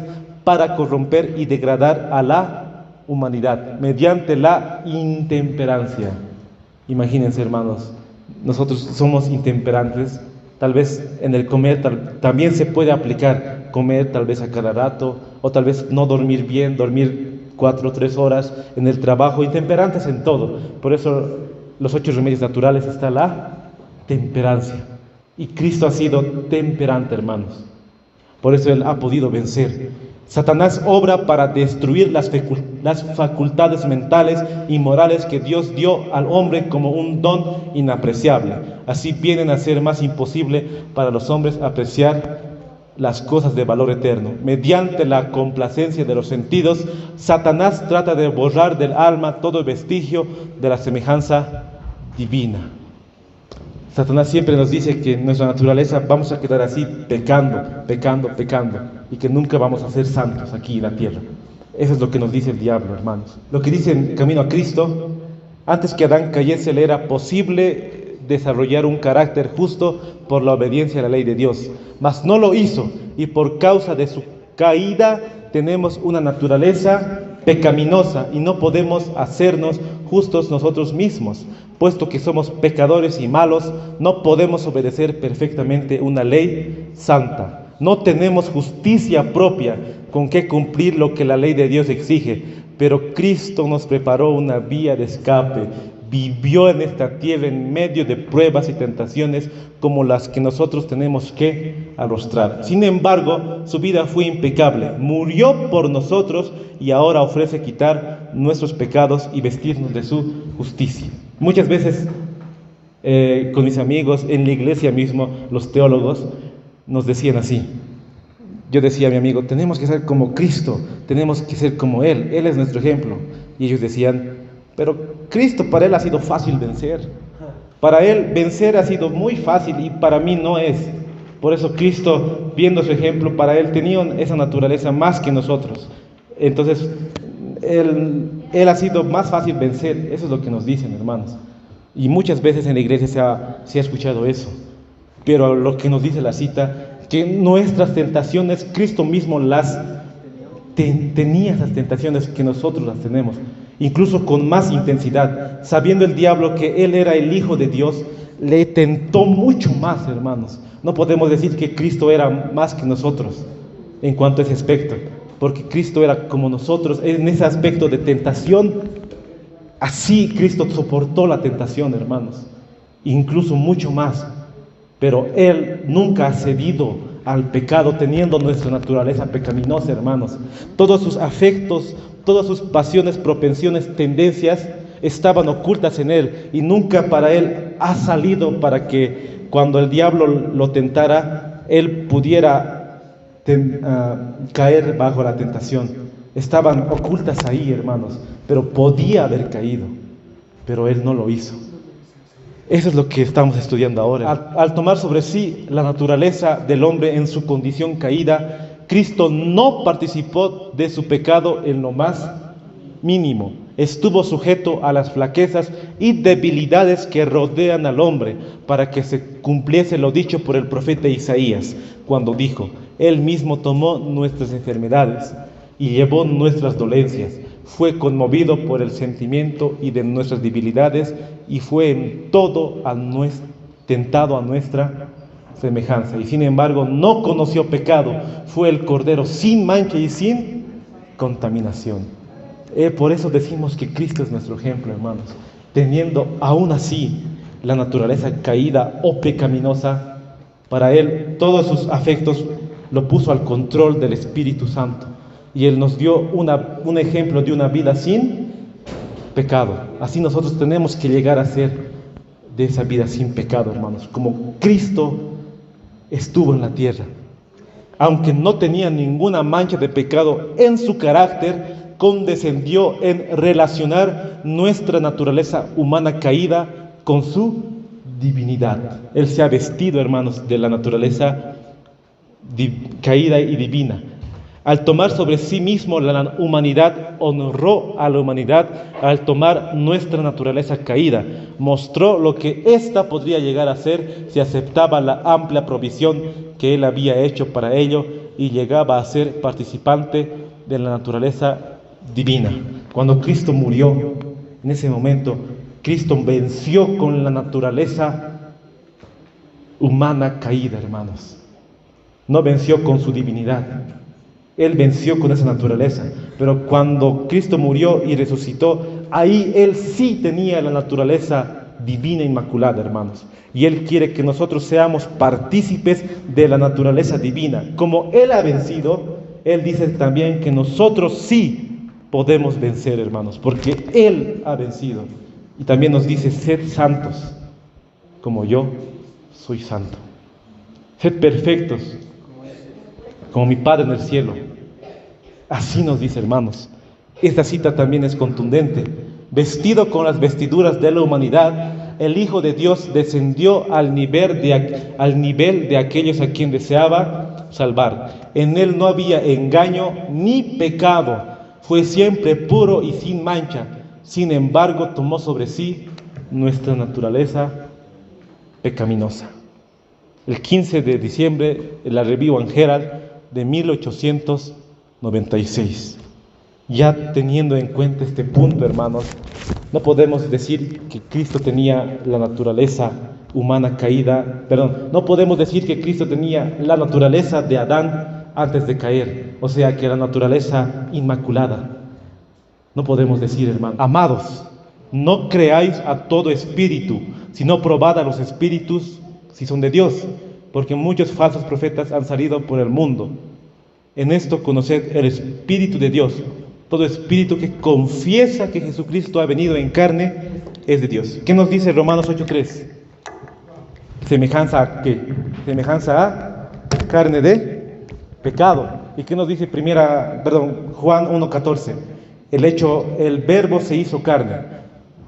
para corromper y degradar a la humanidad mediante la intemperancia. Imagínense, hermanos, nosotros somos intemperantes. Tal vez en el comer también se puede aplicar comer tal vez a cada rato, o tal vez no dormir bien, dormir 4 o 3 horas, en el trabajo, intemperantes en todo. Por eso los 8 remedios naturales está la temperancia. Y Cristo ha sido temperante, hermanos. Por eso Él ha podido vencer. Satanás obra para destruir las facultades mentales y morales que Dios dio al hombre como un don inapreciable. Así vienen a ser más imposible para los hombres apreciar las cosas de valor eterno. Mediante la complacencia de los sentidos, Satanás trata de borrar del alma todo vestigio de la semejanza divina. Satanás siempre nos dice que en nuestra naturaleza vamos a quedar así, pecando, y que nunca vamos a ser santos aquí en la tierra. Eso es lo que nos dice el diablo, hermanos. Lo que dice en Camino a Cristo: antes que Adán cayese, le era posible desarrollar un carácter justo por la obediencia a la ley de Dios, mas no lo hizo, y por causa de su caída tenemos una naturaleza pecaminosa y no podemos hacernos justos nosotros mismos. Puesto que somos pecadores y malos, no podemos obedecer perfectamente una ley santa. No tenemos justicia propia con que cumplir lo que la ley de Dios exige, pero Cristo nos preparó una vía de escape. Vivió en esta tierra en medio de pruebas y tentaciones como las que nosotros tenemos que arrostrar. Sin embargo, su vida fue impecable. Murió por nosotros y ahora ofrece quitar nuestros pecados y vestirnos de su justicia. Muchas veces con mis amigos en la iglesia mismo, los teólogos nos decían así. Yo decía a mi amigo: tenemos que ser como Cristo, tenemos que ser como Él es nuestro ejemplo. Y ellos decían: pero Cristo, para Él ha sido fácil vencer, para Él vencer ha sido muy fácil y para mí no es. Por eso Cristo, viendo su ejemplo, para Él tenía esa naturaleza más que nosotros. Entonces Él ha sido más fácil vencer. Eso es lo que nos dicen, hermanos. Y muchas veces en la iglesia se ha escuchado eso. Pero lo que nos dice la cita, que nuestras tentaciones, Cristo mismo tenía esas tentaciones que nosotros las tenemos, incluso con más intensidad. Sabiendo el diablo que Él era el Hijo de Dios, le tentó mucho más, hermanos. No podemos decir que Cristo era más que nosotros en cuanto a ese aspecto, porque Cristo era como nosotros en ese aspecto de tentación. Así Cristo soportó la tentación, hermanos, incluso mucho más. Pero Él nunca ha cedido al pecado, teniendo nuestra naturaleza pecaminosa, hermanos. Todos sus afectos, todas sus pasiones, propensiones, tendencias estaban ocultas en Él, y nunca para Él ha salido para que cuando el diablo lo tentara, Él pudiera caer bajo la tentación. Estaban ocultas ahí, hermanos, pero podía haber caído, pero Él no lo hizo. Eso es lo que estamos estudiando ahora. Al tomar sobre sí la naturaleza del hombre en su condición caída, Cristo no participó de su pecado en lo más mínimo. Estuvo sujeto a las flaquezas y debilidades que rodean al hombre, para que se cumpliese lo dicho por el profeta Isaías, cuando dijo: Él mismo tomó nuestras enfermedades y llevó nuestras dolencias. Fue conmovido por el sentimiento y de nuestras debilidades, y fue en todo tentado a nuestra semejanza. Y sin embargo no conoció pecado. Fue el Cordero sin mancha y sin contaminación. Por eso decimos que Cristo es nuestro ejemplo, hermanos. Teniendo aún así la naturaleza caída o pecaminosa, para Él todos sus afectos lo puso al control del Espíritu Santo. Y Él nos dio un ejemplo de una vida sin pecado. Así nosotros tenemos que llegar a ser de esa vida sin pecado, hermanos, como Cristo estuvo en la tierra. Aunque no tenía ninguna mancha de pecado en su carácter, condescendió en relacionar nuestra naturaleza humana caída con su divinidad. Él se ha vestido, hermanos, de la naturaleza caída y divina. Al tomar sobre sí mismo la humanidad, honró a la humanidad al tomar nuestra naturaleza caída. Mostró lo que ésta podría llegar a ser si aceptaba la amplia provisión que Él había hecho para ello y llegaba a ser participante de la naturaleza divina. Cuando Cristo murió, en ese momento, Cristo venció con la naturaleza humana caída, hermanos. No venció con su divinidad. Él venció con esa naturaleza, pero cuando Cristo murió y resucitó, ahí Él sí tenía la naturaleza divina inmaculada, hermanos. Y Él quiere que nosotros seamos partícipes de la naturaleza divina. Como Él ha vencido, Él dice también que nosotros sí podemos vencer, hermanos, porque Él ha vencido. Y también nos dice, sed santos, como yo soy santo. Sed perfectos, como mi Padre en el cielo. Así nos dice, hermanos. Esta cita también es contundente. Vestido con las vestiduras de la humanidad, el Hijo de Dios descendió al nivel de aquellos a quien deseaba salvar. En Él no había engaño ni pecado. Fue siempre puro y sin mancha. Sin embargo, tomó sobre sí nuestra naturaleza pecaminosa. El 15 de diciembre, en la Review and Herald de 1896. Ya teniendo en cuenta este punto, hermanos, no podemos decir que Cristo tenía la naturaleza humana caída, no podemos decir que Cristo tenía la naturaleza de Adán antes de caer, o sea, que la naturaleza inmaculada. No podemos decir, hermanos. Amados, no creáis a todo espíritu, sino probad a los espíritus si son de Dios, porque muchos falsos profetas han salido por el mundo. En esto conoced el Espíritu de Dios. Todo espíritu que confiesa que Jesucristo ha venido en carne es de Dios. ¿Qué nos dice Romanos 8:3? ¿Semejanza a qué? Semejanza a carne de pecado. ¿Y qué nos dice Juan 1:14? El verbo se hizo carne.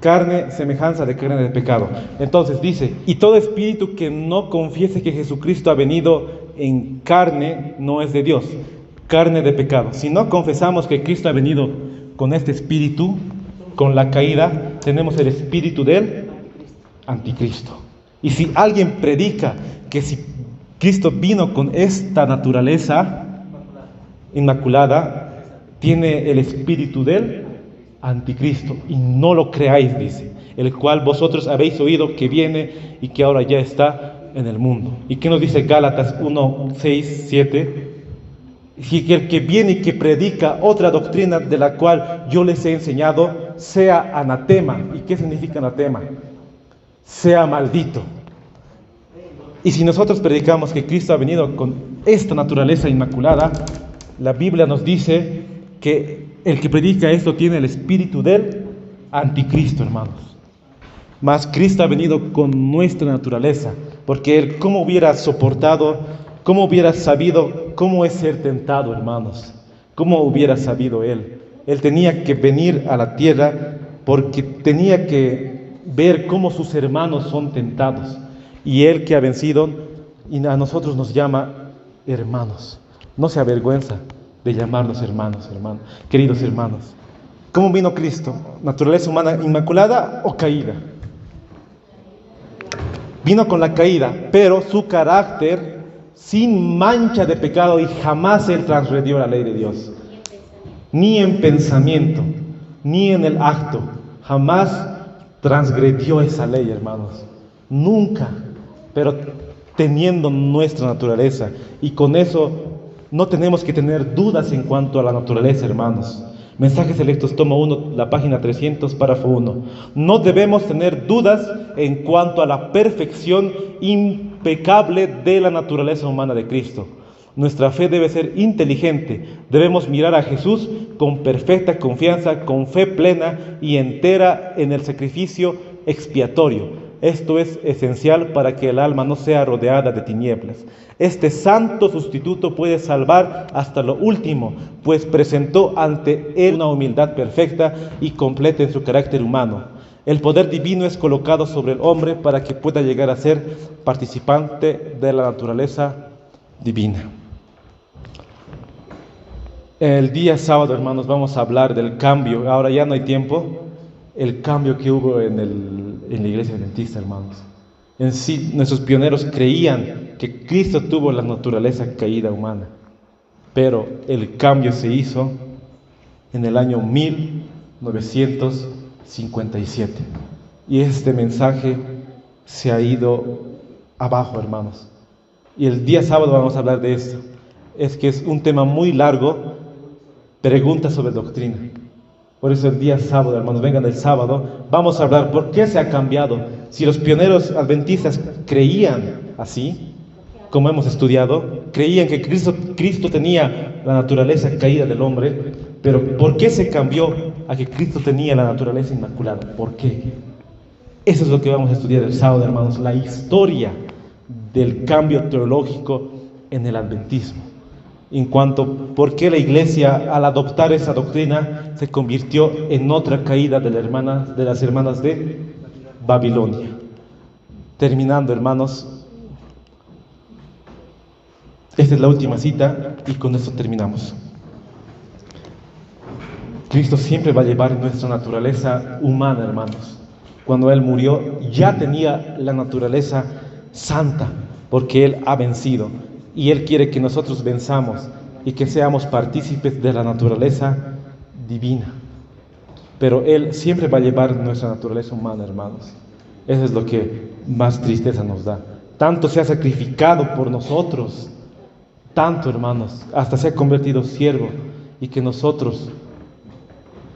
Carne, semejanza de carne de pecado. Entonces dice, y todo espíritu que no confiese que Jesucristo ha venido en carne no es de Dios. Carne de pecado. Si no confesamos que Cristo ha venido con este espíritu, con la caída, tenemos el espíritu del anticristo. Y si alguien predica que si Cristo vino con esta naturaleza inmaculada, tiene el espíritu del anticristo, y no lo creáis, dice, el cual vosotros habéis oído que viene y que ahora ya está en el mundo. ¿Y qué nos dice Gálatas 1:6-7? Y que el que viene y que predica otra doctrina de la cual yo les he enseñado, sea anatema. ¿Y qué significa anatema? Sea maldito. Y si nosotros predicamos que Cristo ha venido con esta naturaleza inmaculada, la Biblia nos dice que el que predica esto tiene el espíritu del anticristo, hermanos. Mas Cristo ha venido con nuestra naturaleza, porque Él, ¿cómo hubiera soportado, cómo hubiera sabido cómo es ser tentado, hermanos? ¿Cómo hubiera sabido Él? Él tenía que venir a la tierra porque tenía que ver cómo sus hermanos son tentados. Y Él que ha vencido, y a nosotros nos llama hermanos. No se avergüenza de llamarnos hermanos, queridos hermanos. ¿Cómo vino Cristo? ¿Naturaleza humana inmaculada o caída? Vino con la caída, pero su carácter sin mancha de pecado, y jamás Él transgredió la ley de Dios. Ni en pensamiento, ni en el acto. Jamás transgredió esa ley, hermanos. Nunca. Pero teniendo nuestra naturaleza. Y con eso no tenemos que tener dudas en cuanto a la naturaleza, hermanos. Mensajes Selectos, tomo 1, la página 300, párrafo 1. No debemos tener dudas en cuanto a la perfección impecable de la naturaleza humana de Cristo. Nuestra fe debe ser inteligente. Debemos mirar a Jesús con perfecta confianza, con fe plena y entera en el sacrificio expiatorio. Esto es esencial para que el alma no sea rodeada de tinieblas. Este santo sustituto puede salvar hasta lo último, pues presentó ante él una humildad perfecta y completa en su carácter humano. El poder divino es colocado sobre el hombre para que pueda llegar a ser participante de la naturaleza divina. El día sábado, hermanos, vamos a hablar del cambio. Ahora ya no hay tiempo. El cambio que hubo en la iglesia adventista, hermanos. En sí, nuestros pioneros creían que Cristo tuvo la naturaleza caída humana, pero el cambio se hizo en el año 1957. Y este mensaje se ha ido abajo, hermanos. Y el día sábado vamos a hablar de esto. Es que es un tema muy largo, preguntas sobre doctrina. Por eso el día sábado, hermanos, vengan el sábado, vamos a hablar por qué se ha cambiado. Si los pioneros adventistas creían así, como hemos estudiado, creían que Cristo tenía la naturaleza caída del hombre, pero ¿por qué se cambió a que Cristo tenía la naturaleza inmaculada? ¿Por qué? Eso es lo que vamos a estudiar el sábado, hermanos, la historia del cambio teológico en el adventismo. En cuanto por qué la iglesia al adoptar esa doctrina se convirtió en otra caída de las hermanas de Babilonia. Terminando, hermanos, esta es la última cita y con esto terminamos. Cristo siempre va a llevar nuestra naturaleza humana, hermanos. Cuando Él murió ya tenía la naturaleza santa porque Él ha vencido. Y Él quiere que nosotros venzamos y que seamos partícipes de la naturaleza divina. Pero Él siempre va a llevar nuestra naturaleza humana, hermanos. Eso es lo que más tristeza nos da. Tanto se ha sacrificado por nosotros, tanto, hermanos, hasta se ha convertido siervo, y que nosotros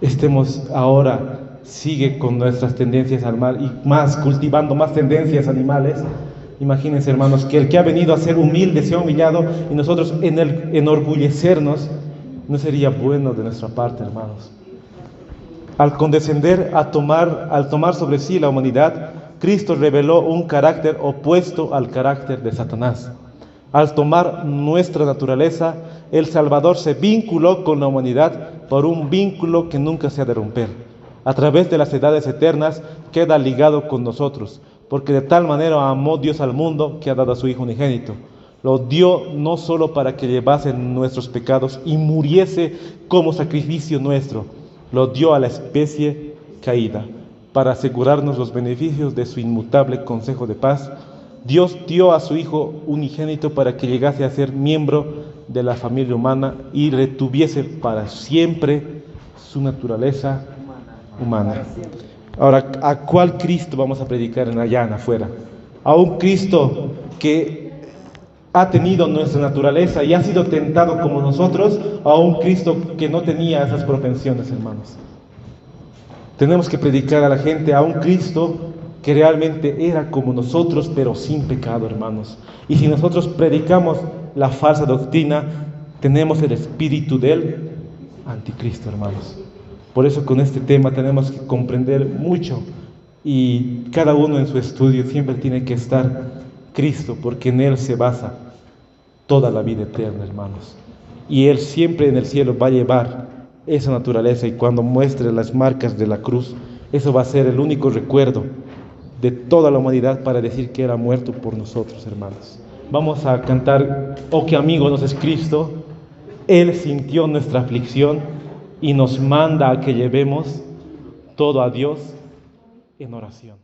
estemos ahora, sigue con nuestras tendencias al mal y más, cultivando más tendencias animales. Imagínense, hermanos, que el que ha venido a ser humilde se ha humillado y nosotros en el enorgullecernos no sería bueno de nuestra parte, hermanos. Al condescender, al tomar sobre sí la humanidad, Cristo reveló un carácter opuesto al carácter de Satanás. Al tomar nuestra naturaleza, el Salvador se vinculó con la humanidad por un vínculo que nunca se ha de romper. A través de las edades eternas queda ligado con nosotros, porque de tal manera amó Dios al mundo que ha dado a su Hijo unigénito. Lo dio no solo para que llevase nuestros pecados y muriese como sacrificio nuestro, lo dio a la especie caída, para asegurarnos los beneficios de su inmutable consejo de paz. Dios dio a su Hijo unigénito para que llegase a ser miembro de la familia humana y retuviese para siempre su naturaleza humana. Ahora, ¿a cuál Cristo vamos a predicar allá afuera? ¿A un Cristo que ha tenido nuestra naturaleza y ha sido tentado como nosotros, o a un Cristo que no tenía esas propensiones, hermanos? Tenemos que predicar a la gente a un Cristo que realmente era como nosotros, pero sin pecado, hermanos. Y si nosotros predicamos la falsa doctrina, tenemos el espíritu del anticristo, hermanos. Por eso con este tema tenemos que comprender mucho, y cada uno en su estudio siempre tiene que estar Cristo, porque en Él se basa toda la vida eterna, hermanos. Y Él siempre en el cielo va a llevar esa naturaleza, y cuando muestre las marcas de la cruz, eso va a ser el único recuerdo de toda la humanidad para decir que Él ha muerto por nosotros, hermanos. Vamos a cantar "Oh, qué amigo nos es Cristo". Él sintió nuestra aflicción y nos manda a que llevemos todo a Dios en oración.